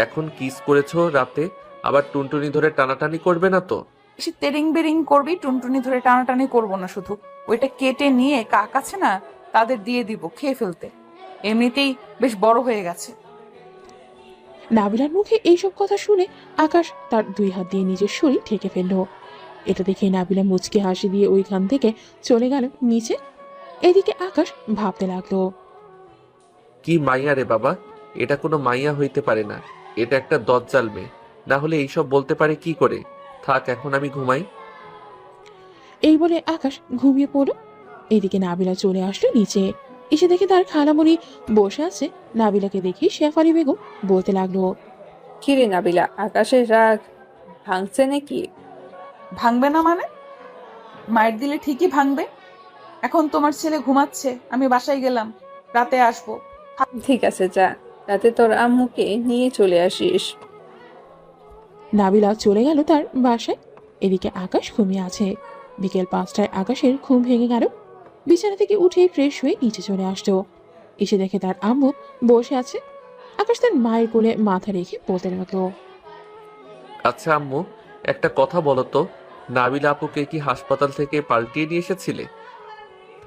এখন কিস করেছো রাতে, আবার টুনটুনি ধরে টানাটানি করবে না তো? বেশি তেরিং বেরিং করবি, টুনটুনি ধরে টানাটানি করবো না শুধু, ওইটা কেটে নিয়ে কাক আছে না, তাদের দিয়ে দিব খেয়ে ফেলতে। এমনিতেই বেশ বড় হয়ে গেছে। নাবিলার মুখে এইসব কথা শুনে আকাশ তার 2 হাত দিয়ে নিজের শরীর ঢেকে ফেলল। এটা দেখে নাবিলা মুচকে হাসি দিয়ে ওইখান থেকে চলে গেল নিচে। এদিকে আকাশ ভাবতে লাগলো, কি মাইয়া রে বাবা, এটা কোনো মাইয়া হইতে পারে না, এটা একটা দজ্জাল মেয়ে, না হলে এইসব বলতে পারে কি করে? থাক, এখন আমি ঘুমাই। এই বলে আকাশ ঘুমিয়ে পড়ল। এদিকে নাবিলা চলে আসলো নিচে, এসে দেখে তার খালামণি বসে আছে। নাবিলাকে দেখে শেফালি বেগম বলতে লাগলো, কিরে নাবিলা, আকাশের রাগ ভাঙছে নাকি? ভাঙবে না মানে? মায়ের দিলে ঠিকই ভাঙবে। এখন তোমার ছেলে ঘুমাচ্ছে, আমি বাসায় গেলাম, রাতে আসবো। ঠিক আছে, যা, রাতে তোর আম্মুকে নিয়ে চলে আসিস। নাবিলা চলে গেল তার বাসায়। এদিকে আকাশ ঘুমিয়ে আছে। বিকেল 5টায় আকাশের ঘুম ভেঙে গেল। বিছানা থেকে উঠে ফ্রেশ হয়ে নিচে চলে আসতো। এসে দেখে তার আম্মু বসে আছে। আকাশ তার মায়ের কোলে মাথা রেখে বলতে লাগলো, আচ্ছা আম্মু, একটা কথা বলো তো, নাবিলা আপুকে কি হাসপাতাল থেকে পাল্টিয়ে নিয়ে এসেছিলে?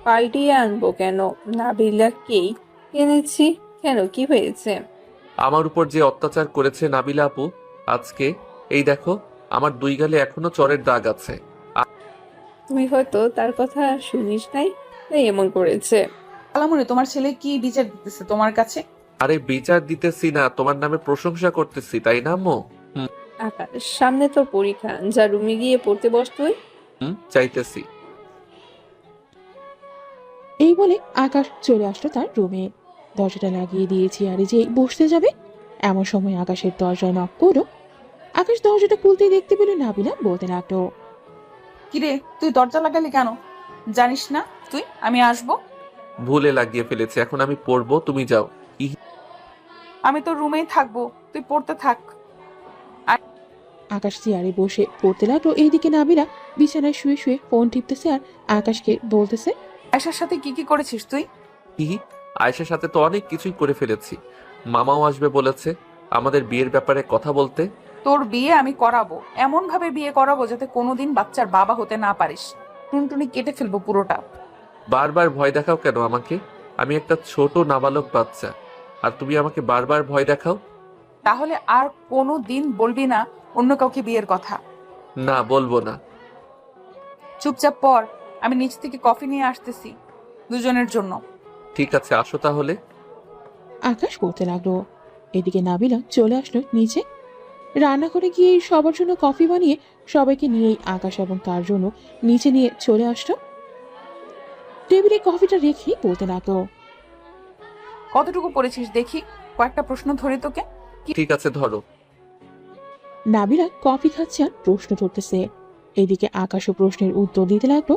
পাল্টিয়ে আনবো কেন? নাবিলাকেই এনেছি। কেন, কি হয়েছে? আমার উপর যে অত্যাচার করেছে নাবিলা আপু, আজকে এই দেখো, আমার 2 গালে এখনো চরের দাগ আছে। তুই হয়তো তার কথা শুনিস নাই, তাই এমন করেছে। আলামুনি, তোমার ছেলে কি বিচার দিতেছে তোমার কাছে? আরে বিচার দিতেছি না, তোমার নামে প্রশংসা করতেছি, তাই না আম্মু? আকাশ, সামনে তোর পরীক্ষা, যা রুমে গিয়ে পড়তে বস তুই। চাইতেছি। এই বলে আকাশ চলে আসলো তার রুমে। দরজাটা লাগিয়ে দিয়ে চেয়ারে যে বসতে যাবে, এমন সময় আকাশের দরজায় নক করলো। আকাশ দরজাটা খুলতেই দেখতে পেল নাবিলা বলতে লাগলো, কিরে, তুই দরজা লাগালি কেন? জানিস না তুই আমি আসবো? ভুলে লাগিয়ে ফেলেছি, এখন আমি পড়বো, তুমি যাও। আমি তো রুমেই থাকবো, তুই পড়তে থাক। আকাশ চেয়ারে বসে পড়তে লাগলো। এইদিকে নাবিলা বিছানায় শুয়ে শুয়ে ফোন টিপতেছে আর আকাশকে বলতেছে, আয়শার সাথে কি কি করেছিস তুই? কি? আয়েশার সাথে তো অনেক কিছুই করে ফেলেছি। মামাও আসবে বলেছে আমাদের বিয়ের ব্যাপারে কথা বলতে। তোর বিয়ে আমি করাবো, এমন ভাবে বিয়ে করাবো যাতে কোনোদিন বাচ্চার বাবা হতে না পারিস। টুনটুনি কেটে ফেলবো পুরোটা। বারবার ভয় দেখাও কেন আমাকে? আমি একটা ছোট নাবালক বাচ্চা, আর তুমি আমাকে বারবার ভয় দেখাও। তাহলে আর কোনো দিন বলবি না অন্য কাউকে বিয়ের কথা। না, বলবো না। চুপচাপ পড়, আমি নিচ থেকে কফি নিয়ে আসতেছি দুজনের জন্য। ঠিক আছে, আসো তাহলে। আকাশ পড়তে লাগলো। এদিকে নাবিলা চলে আসলো নিচে। রান্নাঘরে গিয়ে সবার জন্য কফি বানিয়ে সবাইকে নিয়েই আকাশ এবং তার জন্য নিচে নিয়ে চলে আসলো। টেবিলে কফিটা রেখে বলতে লাগলো, কতটুকু পড়েছিস দেখি, কয়েকটা প্রশ্ন ধরে তোকে। ঠিক আছে, ধরো। নাবিলা কফি খাচ্ছে আর প্রশ্ন করতেছে। এদিকে আকাশও প্রশ্নের উত্তর দিতে লাগলো।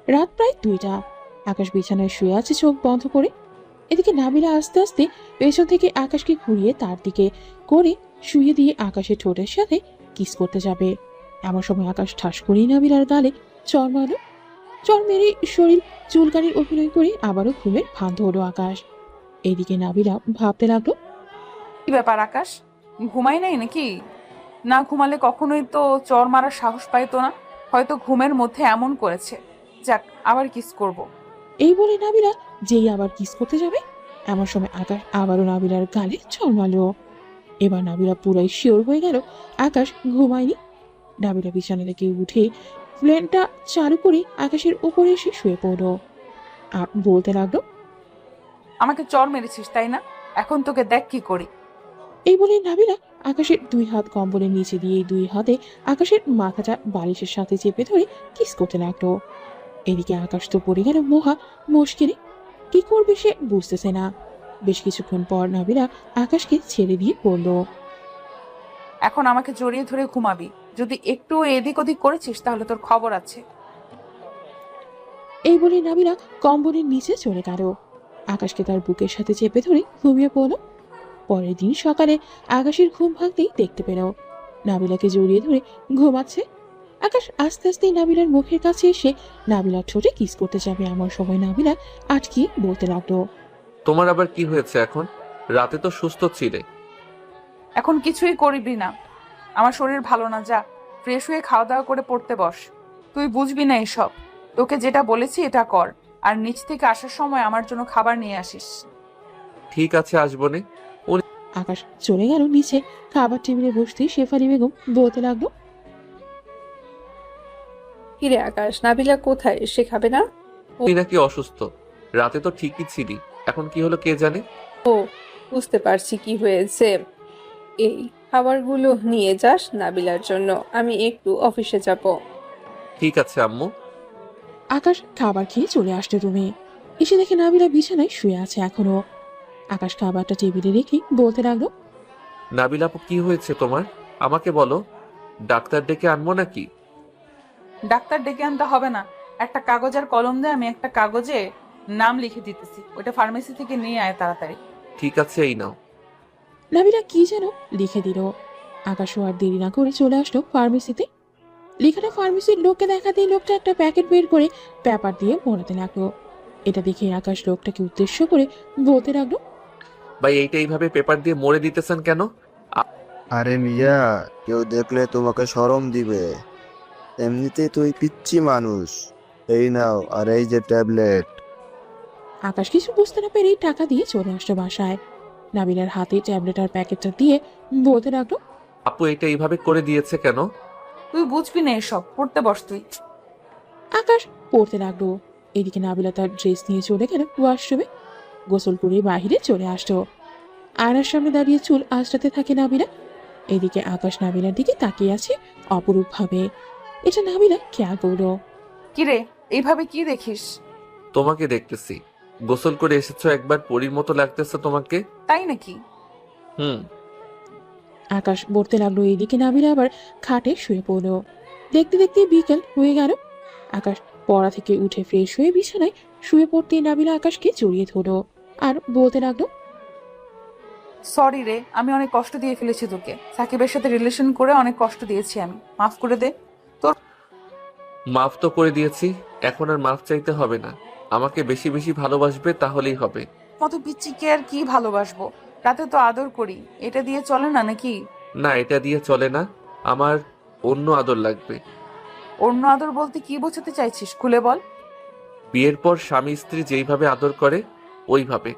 রাত প্রায় 2টা। আকাশ বিছানায় শুয়ে আছে চোখ বন্ধ করে। এদিকে নাবিলা আস্তে আস্তে পেছন থেকে আকাশকে ঘুরিয়ে তার দিকে করে শুয়ে দিয়ে আকাশের ঠোঁটের সাথে কিস করতে যাবে। এমন সময় আকাশ ঠাস করেই নাবিলার গালে চর মারল। চর মেরে শরীর চুলকানির অভিনয় করে আবারও ঘুমের ভান ধরল আকাশ। এইদিকে নাবিলা ভাবতে লাগলো, কি ব্যাপার আকাশ, ঘুমাই নাই নাকি? না ঘুমালে কখনোই তো চর মারার সাহস পাইতো না। হয়তো ঘুমের মধ্যে এমন করেছে। যাক, আবার কিস করব। এই বলে নাবিলা যেই আবার কিস করতে যাবে, এমন সময় আকাশ আবারও নাবিলার গালে চর মারল। এবার নাবিলা পুরাই শিওর হয়ে গেল আকাশ ঘুমায়নি। নাবিলা বিছানা থেকে উঠে ফ্যানটা চালু করে আকাশের উপরে এসে শুয়ে পড়ল। আর বলতে লাগলো, আমাকে চর মেরেছিস তাই না? এখন তোকে দেখ কি করি। এই বলে নাবিলা আকাশের 2 হাত কম্বলের নিচে দিয়ে 2 হাতে আকাশের মাথাটা বালিশের সাথে চেপে ধরে কিস করতে লাগলো। এদিকে আকাশ তো পড়ে গেল মহা মুশকিলে। কি করবে সে বুঝতেছে না। বেশ কিছুক্ষণ পর নাবিলা আকাশকে ছেড়ে দিয়ে পড়ল। এখন আমাকে জড়িয়ে ধরে ঘুমাবি। যদি একটু এদিক ওদিক করেছিস তাহলে তোর খবর আছে। এই বলে নাবিলা কম্বলের নিচে চলে গেল। আকাশকে তার বুকের সাথে চেপে ধরে ঘুমিয়ে পড়ল। পরের দিন সকালে আকাশের ঘুম ভাঙতেই দেখতে পেল নাবিলাকে জড়িয়ে ধরে ঘুমাচ্ছে। আকাশ আস্তে আস্তে নাবিলার মুখের কাছে এসে নাবিলার ঠোঁটে কিস করতে যাবে, এমন সময় নাবিলা আটকে বলতে লাগলো, তোমার আবার কি হয়েছে এখন? রাতে তো সুস্থ ছিলে। এখন কিছুই করবি না। আমার শরীর ভালো না, যা ফ্রেশ হয়ে খাওয়া দাওয়া করে পড়তে বস। তুই বুঝবি না এসব। তোকে যেটা বলেছি এটা কর, আর নিচ থেকে আসার সময় আমার জন্য খাবার নিয়ে আসিস। ঠিক আছে, আসবো নে। আকাশ চলে গেল নিচে। খাবার টেবিলে বসতেই শেফালি বেগম বলতে লাগলো, কিরে আকাশ, নাবিলা কোথায়? সে খাবে না? তুই নাকি অসুস্থ? রাতে তো ঠিকই ছিলি, এখন কি হলো কে জানে। বুঝতে পারছি কি হয়েছে। এই খাবারগুলো নিয়ে যাস নাবিলার জন্য, আমি একটু অফিসে যাব। ঠিক আছে আম্মু। আকাশ খাবার খেয়ে চলে আসলো রুমে। এসে দেখে নাবিলা বিছানায় শুয়ে আছে এখনো। আকাশ খাবারটা টেবিলে রেখে বলতে লাগলো, নাবিল আপু, কি হয়েছে তোমার? আমাকে বলো, ডাক্তার ডেকে আনবো নাকি? ডাক্তার ডেকে আনতে হবে না। একটা কাগজ আর কলম দিয়ে আমি একটা কাগজে নাম লিখে দিতেছি। ওটা ফার্মেসি থেকে নিয়ে আয় তাড়াতাড়ি। ঠিক আছে, এই নাও। নাবিলা কি যেন লিখে দিল। আকাশও আর দেরি না করে চলে আসলো ফার্মেসিতে। লেখাটা ফার্মেসির লোককে দেখাতেই লোকটা একটা প্যাকেট বের করে পেপার দিয়ে মোড়াতে লাগলো। এটা দেখে আকাশ লোকটাকে উদ্দেশ্য করে বলতে লাগলো, ভাই, এইটা এইভাবে পেপার দিয়ে মুড়ে দিতেছেন কেন? আরে মিয়া, কেউ দেখলে তোমাকে শরম দিবে। এমনিতেই তুই পিচ্ছি মানুষ। এই নাও, আর এই যে ট্যাবলেট। আকাশ কিছু বুঝতে না পেরেই টাকা দিয়ে চলে আসলো বাসায়। নাবিলার হাতে ট্যাবলেট আর প্যাকেটটা দিয়ে বলতে লাগলো, আপু, এটা এইভাবে করে দিয়েছে কেন? তুই বুঝবি না এসব, পড়তে বস তুই। আকাশ পড়তে লাগলো। এদিকে নাবিলা তার ড্রেস নিয়ে চলে গেল ওয়াশরুমে। গোসল করে বাহিরে চলে আসলো। আয়নার সামনে দাঁড়িয়ে চুল আঁচড়াতে থাকে নাবিলা। এদিকে আকাশ নাবিলার দিকে তাকিয়ে আছে অপরূপ ভাবে। এটা নাবিলা খেয়াল করলো। কিরে, এইভাবে কি দেখিস? তোমাকে দেখতেছি। গোসল করে এসেছো, একবার পরীর মতো লাগতেছে তোমাকে। তাই নাকি? হুম। আকাশ পড়তে লাগলো। এদিকে নাবিলা আবার খাটে শুয়ে পড়লো। দেখতে দেখতে বিকেল হয়ে গেল। আকাশ পড়া থেকে উঠে ফ্রেশ হয়ে বিছানায় শুয়ে পড়তেই নাবিলা আকাশকে জড়িয়ে ধরলো আর বলতে লাগলো, সরি রে, আমি অনেক কষ্ট দিয়ে ফেলেছি তোকে। সাকিবের সাথে রিলেশন করে অনেক কষ্ট দিয়েছি আমি, মাফ করে দে। মাফ তো করে দিয়েছি, এখন আর মাফ চাইতে হবে না। আমাকে বেশি বেশি ভালোবাসবে, তাহলেই হবে। মতো পিচ্চিকে আর কি ভালোবাসবো? রাতে তো আদর করি, এটা দিয়ে চলে না নাকি? না, এটা দিয়ে চলে না। আমার অন্য আদর লাগবে। অন্য আদর বলতে কি বোঝাতে চাইছিস, খুলে বল। বিয়ের পর স্বামী স্ত্রী যেইভাবে আদর করে, ওইভাবে।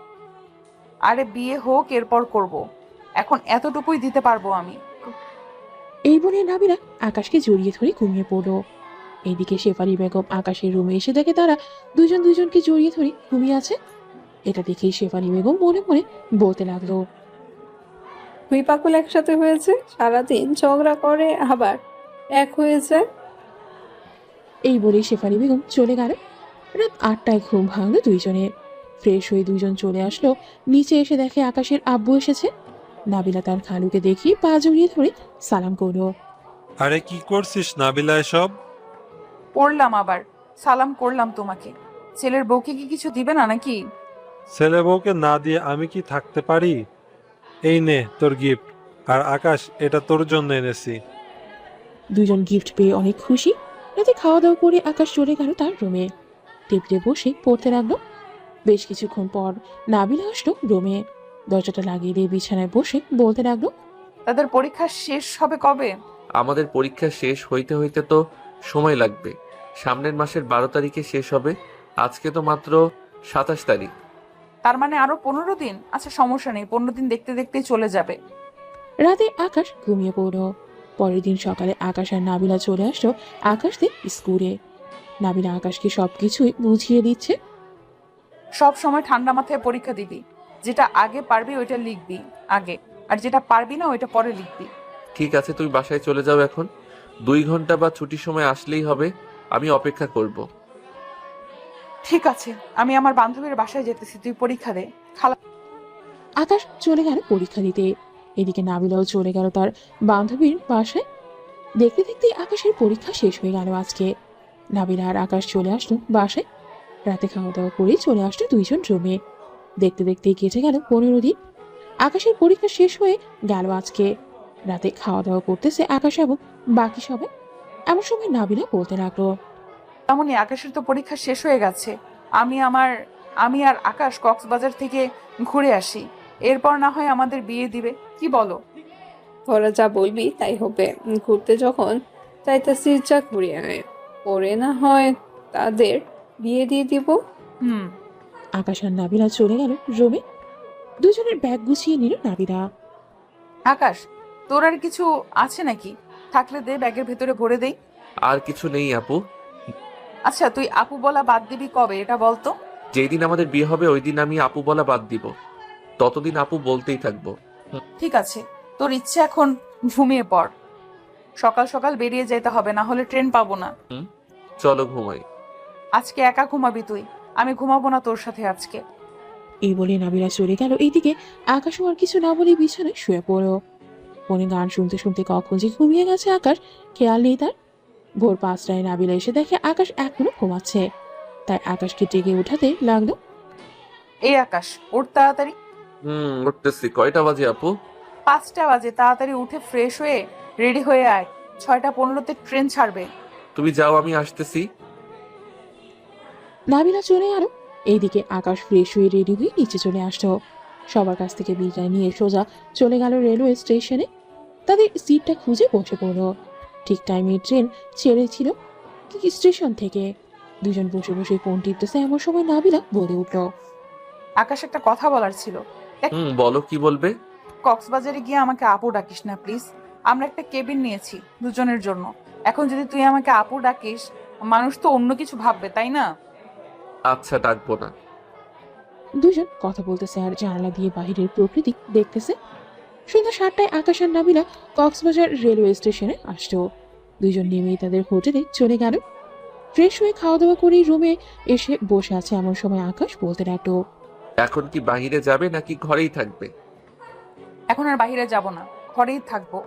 আরে বিয়ে হোক, এরপর করব। এখন এতটুকুই দিতে পারবো আমি। এই বলে নাবিলা আকাশকে জড়িয়ে ধরে ঘুমিয়ে পড়লো। এইদিকে শেফালি বেগম আকাশের রুমে এসে দেখে তারা দুজন দুজনকে জড়িয়ে ধরে ঘুমিয়ে আছে। এটা দেখেই শেফালি বেগম মনে মনে বলতে লাগলো, দুই পাগল একসাথে হয়েছে, সারাদিন ঝগড়া করে আবার এক হয়ে যায়। এই বলেই শেফালি বেগম চলে গেল। রাত 8টায় ঘুম ভাঙলো দুইজনের। ফ্রেশ হয়ে দুইজন চলে আসলো। নিচে এসে দেখে আকাশের আব্বু এসেছে। নাবিলা তার খালুকে দেখি পা জড়িয়ে ধরে সালাম করলো। আরে কি করছিস নাবিলা এসব? পড়লাম আবার, সালাম করলাম তোমাকে। ছেলের বউকে কি কিছু দিবে না নাকি? ছেলে বউকে না দিয়ে আমি কি থাকতে পারি? এই নে তোর গিফট। আর আকাশ, এটা তোর জন্য এনেছি। দুজন গিফট পেয়ে অনেক খুশি। রাতে খাওয়া দাওয়া করে আকাশ চলে গেল তার রুমে। টেবিলে বসে পড়তে লাগলো। বেশ কিছুক্ষণ পর নাবিলা আসলো রুমে। দরজাটা লাগিয়ে দিয়ে বিছানায় বসে বলতে লাগলো, তাদের পরীক্ষা শেষ হবে কবে? আমাদের পরীক্ষা শেষ হইতে হইতে তো সময় লাগবে। সামনের মাসের 12 তারিখে শেষ হবে। আজকে তো মাত্র 27 তারিখ। তার মানে আরো 15 দিন। আচ্ছা, সমস্যা নেই, 15 দিন দেখতে দেখতেই চলে যাবে। রাতে আকাশ ঘুমিয়ে পড়ল। পরের দিন সকালে আকাশ আর নাবিলা চলে আসলো আকাশদের স্কুলে। নাবিলা আকাশকে সবকিছুই বুঝিয়ে দিচ্ছে। সব সময় ঠান্ডা মাথায় পরীক্ষা দিবি। যেটা আগে পারবি ওইটা লিখবি আগে, আর যেটা পারবি না ওইটা পরে লিখবি। ঠিক আছে, তুমি বাসায় চলে যাও এখন। 2 ঘন্টা বা ছুটির সময় আসলেই হবে। আমি অপেক্ষা করব। ঠিক আছে, আমি আমার বান্ধবীর বাসায় যেতেছি, তুই পরীক্ষা দে। আকাশ চলে গেল পরীক্ষা দিতে। এদিকে নাবিলাও চলে গেল তার বান্ধবীর বাসায়। দেখতে দেখতেই আকাশের পরীক্ষা শেষ হয়ে গেল আজকে। নাবিলা আর আকাশ চলে আসলো বাসায়। রাতে খাওয়া দাওয়া করে চলে আসলো দুইজন রুমে। দেখতে দেখতেই কেটে গেল 15 দিন। আকাশের পরীক্ষা শেষ হয়ে গেল আজকে। রাতে খাওয়া দাওয়া করতেছে আকাশ এবং বাকি সবাই। এমন সময় নাবিলা বলতে লাগলো, তেমনই আকাশের তো পরীক্ষা শেষ হয়ে গেছে। আমি আর আকাশ কক্সবাজার থেকে ঘুরে আসি, এরপর না হয় আমাদের বিয়ে দিবে, কি বলো? তোরা যা বলবি তাই হবে। ঘুরতে যখন চাইতেছিস যা ঘুরে আয়, পরে না হয় তাদের বিয়ে দিয়ে দিব। হুম। আকাশ আর নাবিলা চলে গেল রুমে। দুজনের ব্যাগ গুছিয়ে নিল নাবিলা। আকাশ, তোর আর কিছু আছে নাকি? থাকলে দে, ব্যাগের ভেতরে ভরে দেই। আর কিছু নেই আপু। আচ্ছা, তুই আপু বলা বাদ দিবি কবে এটা বলতো? যেই দিন আমাদের বিয়ে হবে ওই দিন আমি আপু বলা বাদ দিব। ততদিন আপু বলতেই থাকবো। ঠিক আছে, তোর ইচ্ছে, এখন ঘুমিয়ে পড়। সকাল সকাল বেরিয়ে যেতে হবে, না হলে ট্রেন পাবো না। চলো ঘুমাই। আজকে একা ঘুমাবি তুই, আমি ঘুমাবো না তোর সাথে আজকে। এই বলে নাবিলা চলে গেল। এইদিকে আকাশও আর কিছু না বলে বিছানায় শুয়ে পড়ল। ফোনে গান শুনতে শুনতে কখন যে ঘুমিয়ে গেছে আকাশ খেয়াল নেই তার। ভোর 5টায় নাবিলা এসে দেখে আকাশ এখনো ঘুমাচ্ছে। তাই আকাশকে ডেকে উঠাতে লাগলো। এই আকাশ, ওর তাড়াতাড়ি। উঠতেছি। কয়টা বাজে আপু? 5টা বাজে, তাড়াতাড়ি উঠে ফ্রেশ হয়ে রেডি হয়ে আয়। 6টা 15তে ট্রেন ছাড়বে। তুমি যাও, আমি আসতেছি। নাবিলা চলে গেল। এইদিকে আকাশ ফ্রেশ হয়ে রেডি হয়ে নিচে চলে আসলো। সবার কাছ থেকে বিদায় নিয়ে সোজা চলে গেল রেলওয়ে স্টেশনে। তাদের সিটটা খুঁজে বসে পড়ল। ঠিক টাইমে ট্রেন ছেড়েছিল স্টেশন থেকে। দুজন বসে বসে ফোন টিপতেছে। এমন সময় নাবিলা বলে উঠল, আকাশ, একটা কথা বলার ছিল। বলো, কি বলবে? কক্সবাজারে গিয়ে আমাকে আপু ডাকিস না প্লিজ। আমরা একটা কেবিন নিয়েছি দুজনের জন্য। এখন যদি তুই আমাকে আপু ডাকিস, মানুষ তো অন্য কিছু ভাববে, তাই না? আচ্ছা, ডাকবো না। দুজন কথা বলতেছে আর জানালা দিয়ে বাহিরের প্রকৃতি দেখতেছে। সন্ধ্যা 7টায় আকাশ আর নাবিলা কক্সবাজার রেলওয়ে স্টেশনে আসলো। দুজন নেমেই তাদের হোটেলে চলে গেল। ফ্রেশ হয়ে খাওয়া দাওয়া করে রুমে এসে বসে আছে। এমন সময় আকাশ বলতে লাগলো, এখন কি বাহিরে যাবে নাকি ঘরেই থাকবে? এখন আর বাইরে যাব না, ঘরেই থাকবো।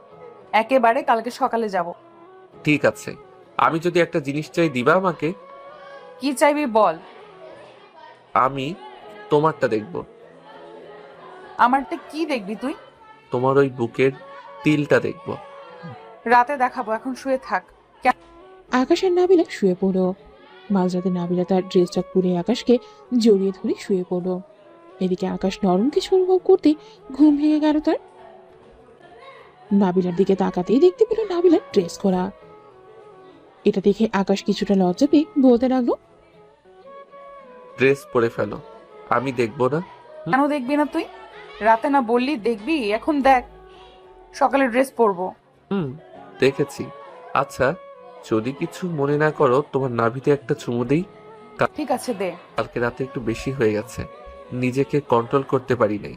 একেবারে কালকে সকালে যাব। ঠিক আছে। আমি যদি একটা জিনিস চাই দিবা আমাকে? কি চাইবি বল। আমি তোমারটা দেখব। আমারটা কি দেখবি তুই? তোমার ওই বুকের তিলটা দেখব। রাতে দেখাবো, এখন শুয়ে থাক। আকাশ আর নাবিলা শুয়ে পড়লো। মাঝরাতে নাবিলা তার ড্রেসটা খুলে আকাশকে জড়িয়ে ধরে শুয়ে পড়লো। এদিকে আকাশ নরম কিছু অনুভব করতে ঘুম ভেঙে গেল তার। নাবিলার দিকে তাকাতেই দেখতে পেল নাবিলার ড্রেস করা। এটা দেখে আকাশ কিছুটা লজ্জা পেয়ে বলতে লাগলো, ড্রেস পরে ফেলো, আমি দেখবো না। কেন দেখবি না তুই? রাতে না বললি দেখবি, এখন দেখ। সকালে ড্রেস পরবো। দেখেছি। আচ্ছা, যদি কিছু মনে না করো, তোমার নাভিতে একটা চুমু দিই। ঠিক আছে, দে। কালকে রাতে একটু বেশি হয়ে গেছে, নিজেকে কন্ট্রোল করতে পারি নাই।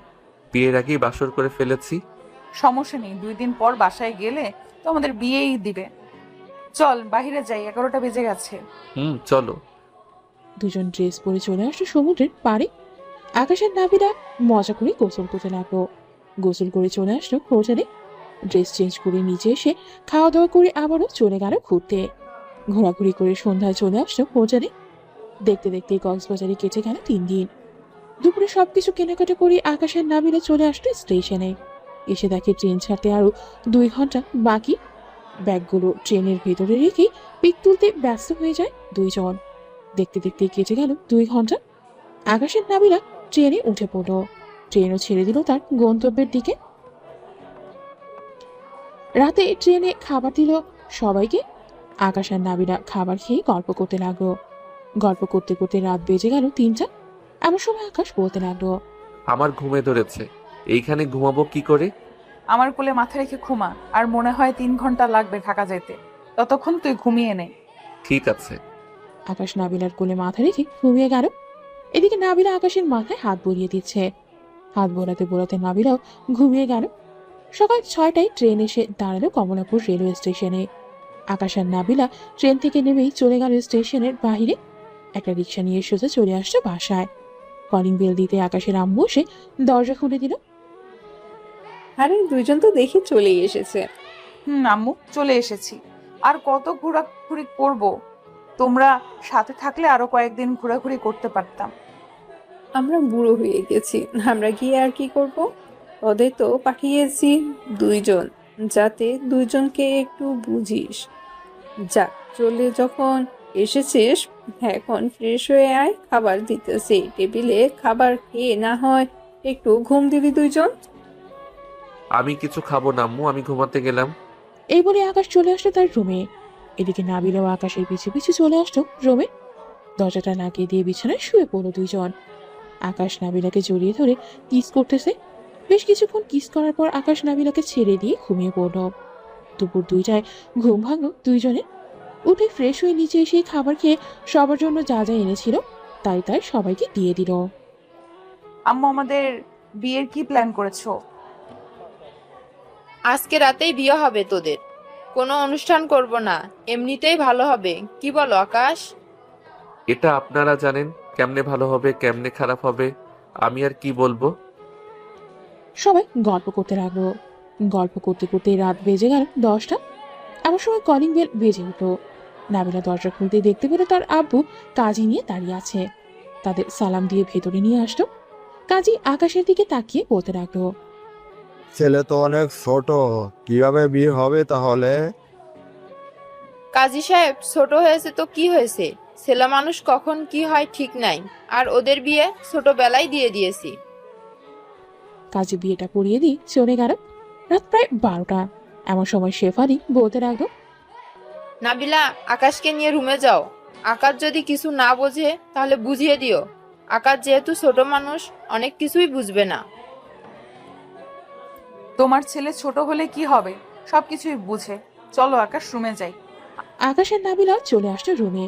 বিয়ের আগেই বাসর করে ফেলেছি। সমস্যা নেই, 2 দিন পর বাসায় গেলে তো আমাদের বিয়েই দিবে। চল বাহিরে যাই, 11টা বেজে গেছে। চলো। দুজন ড্রেস পরে চলে আসলো সমুদ্রের পাড়ে। আকাশের নাবিলা মজা করে গোসল করতে লাগলো। গোসল করে চলে আসলো হোটেলে। ড্রেস চেঞ্জ করে নিচে এসে খাওয়া দাওয়া করে আবারও চলে গেল ঘুরতে। ঘোরাঘুরি করে সন্ধ্যায় চলে আসলো হোটেলে। দেখতে দেখতে কক্সবাজারে কেটে গেল 3 দিন। দুপুরে সবকিছু কেনাকাটা করে আকাশের নাবিলা চলে আসলো স্টেশনে। এসে দেখে ট্রেন ছাড়তে আরো 2 ঘন্টা বাকি। ব্যাগগুলো ট্রেনের ভেতরে রেখে পিক তুলতে ব্যস্ত হয়ে যায় দুইজন। দেখতে দেখতে কেটে গেল 2 ঘন্টা। আকাশের নাবিলা ট্রেনে উঠে পড়ল। ট্রেনও ছেড়ে দিল তার গন্তব্যের দিকে। রাতে ট্রেনে খাবার দিল সবাইকে। আকাশ আর নাবিলা খাবার খেয়ে গল্প করতে লাগলো। গল্প করতে করতে রাত বেজে গেল 3টা। এমন সময় আকাশ বলতে লাগলো, আমার ঘুমে ধরেছে, এইখানে ঘুমাবো কি করে? আমার কোলে মাথা রেখে ঘুমা, আর মনে হয় 3 ঘন্টা লাগবে ঢাকা যেতে। ততক্ষণ তুই ঘুমিয়ে নে। ঠিক আছে। আকাশ নাবিলার কোলে মাথা রেখে ঘুমিয়ে গেল। এদিকে নাবিলা আকাশের মাথায় হাত বুলিয়ে দিচ্ছে। হাত বোলাতে বোলাতে নাবিলাও ঘুমিয়ে গেল। সকাল 6টায় ট্রেন এসে দাঁড়ালো কমলাপুর রেলওয়ে স্টেশনে। আকাশ আর নাবিলা ট্রেন থেকে নেমেই চলে গেল স্টেশনের বাহিরে। একটা রিক্সা নিয়ে সোজা চলে আসছে বাসায়। কলিং বেল দিতে আকাশের আম্মু এসে দরজা খুলে দিল। আরে দুইজন তো দেখি চলেই এসেছে। আম্মু চলে এসেছি। আর কত ঘোরাঘুরি করব? তোমরা সাথে থাকলে আরো কয়েকদিন ঘোরাঘুরি করতে পারতাম। আমরা বুড়ো হয়ে গেছি, আমরা গিয়ে আর কি করব? ওদের তো পাঠিয়েছি 2 জন, যাতে 2 জনকে একটু বুঝিস। যা, চলে যখন এসেছিস এখন ফ্রেশ হয়ে আয়, খাবার দিতেছি টেবিলে। খাবার খেয়ে না হয় একটু ঘুম দিবি 2 জন। আমি কিছু খাবো না আম্মু, আমি ঘুমাতে গেলাম। এই বলে আকাশ চলে আসলো তার রুমে। এদিকে নাবিলাও আকাশের পিছু পিছু চলে আসলো রুমে। দরজাটা লাগিয়ে দিয়ে বিছানায় শুয়ে পড়লো 2 জন। আকাশ নাবিলাকে জড়িয়ে ধরে কিস করতেছে। বেশ কিছুক্ষণ কিস করার পর আকাশ নাবিলাকে ছেড়ে দিয়ে ঘুমিয়ে পড়ল। দুপুর 2টায় ঘুম ভাঙলো 2 জনের। উঠে ফ্রেশ হয়ে নিচে এসে খাবার খেয়ে সবার জন্য যা যা এনেছিল তাই তাই সবাইকে দিয়ে দিল। আম্মু, আমাদের বিয়ের কি প্ল্যান করেছো? আজকে রাতেই বিয়ে হবে তোদের, কোনো অনুষ্ঠান করব না, এমনিতেই ভালো হবে। কি বলো আকাশ? এটা আপনারা জানেন কেমনে ভালো হবে কেমনে খারাপ হবে, আমি আর কি বলবো। সবাই গল্প করতে লাগলো। গল্প করতে করতে রাত বেজে গেল 10টা। এমন সময় কলিং বেল বেজে উঠলো। নাবিলা দরজা খুলতে দেখতে পেল তার আব্বু কাজী নিয়ে দাঁড়িয়ে আছে। তাদের সালাম দিয়ে ভেতরে নিয়ে আসলো। কাজী আকাশের দিকে তাকিয়ে বলতে লাগলো, ছেলে তো অনেক ছোট, কিভাবে বিয়ে হবে তাহলে? কাজী সাহেব, ছোট হয়েছে তো কি হয়েছে, ছেলে মানুষ কখন কি হয় ঠিক নাই, আর ওদের বিয়ে ছোটবেলায় দিয়ে দিয়েছি। কাজী বিয়েটা পড়িয়ে দিয়ে চলে গেল। রাত প্রায় 12টা। এমন সময় শেফালি বলতে লাগলো, নাবিলা, আকাশকে নিয়ে রুমে যাও। আকাশ যদি কিছু না বোঝে তাহলে বুঝিয়ে দিও। আকাশ যেহেতু ছোট মানুষ, অনেক কিছুই বুঝবে না। তোমার ছেলে ছোট হলে কি হবে, সবকিছুই বুঝে। চলো আকাশ, রুমে যাই। আকাশ আর নাবিলা চলে আসলো রুমে।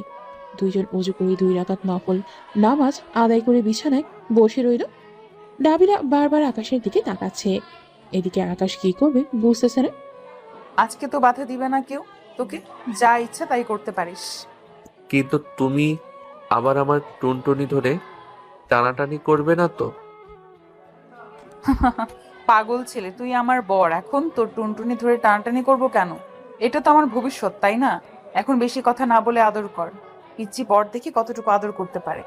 2 জন উজু করে 2 রাকাত নফল নামাজ আদায় করে বিছানায় বসে রইল। নাবিলা বারবার আকাশের দিকে তাকাচ্ছে। এদিকে আকাশ কি করবে বুঝতেছে না। আজকে তো বাধা দিবে না কেউ, তোকে যা ইচ্ছা তাই করতে পারিস। কিন্তু তুমি আবার আমার টুনটুনি ধরে টানাটানি করবে না তো? পাগল ছেলে, তুই আমার বর, এখন তোর টুনটুনি ধরে টানাটানি করবো কেন? এটা তো আমার ভবিষ্যৎ, তাই না? এখন বেশি কথা না বলে আদর কর। পিচ্চি বর দেখি কতটুকু আদর করতে পারে।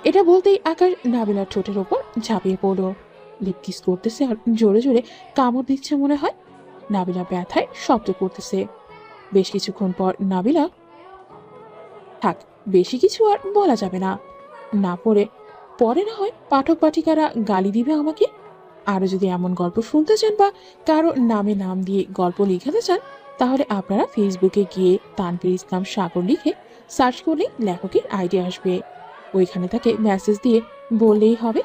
এটা বলতেই আকাশ নাবিলার ঠোঁটের ওপর ঝাঁপিয়ে পড়লো। লিপ কিস করতেছে আর জোরে জোরে কামড় দিচ্ছে মনে হয়। নাবিলা ব্যথায় শব্দ করতেছে। বেশ কিছুক্ষণ পর নাবিলা, থাক, বেশি কিছু আর বলা যাবে না, না পরে না হয় পাঠক পাঠিকারা গালি দিবে আমাকে। আরো যদি এমন গল্প শুনতে চান বা কারো নামে নাম দিয়ে গল্প লিখাতে চান, তাহলে আপনারা ফেসবুকে গিয়ে তানভীর ইসলাম সাগর লিখে সার্চ করলেই লেখকের আইডি আসবে। ওইখানে তাকে মেসেজ দিয়ে বললেই হবে।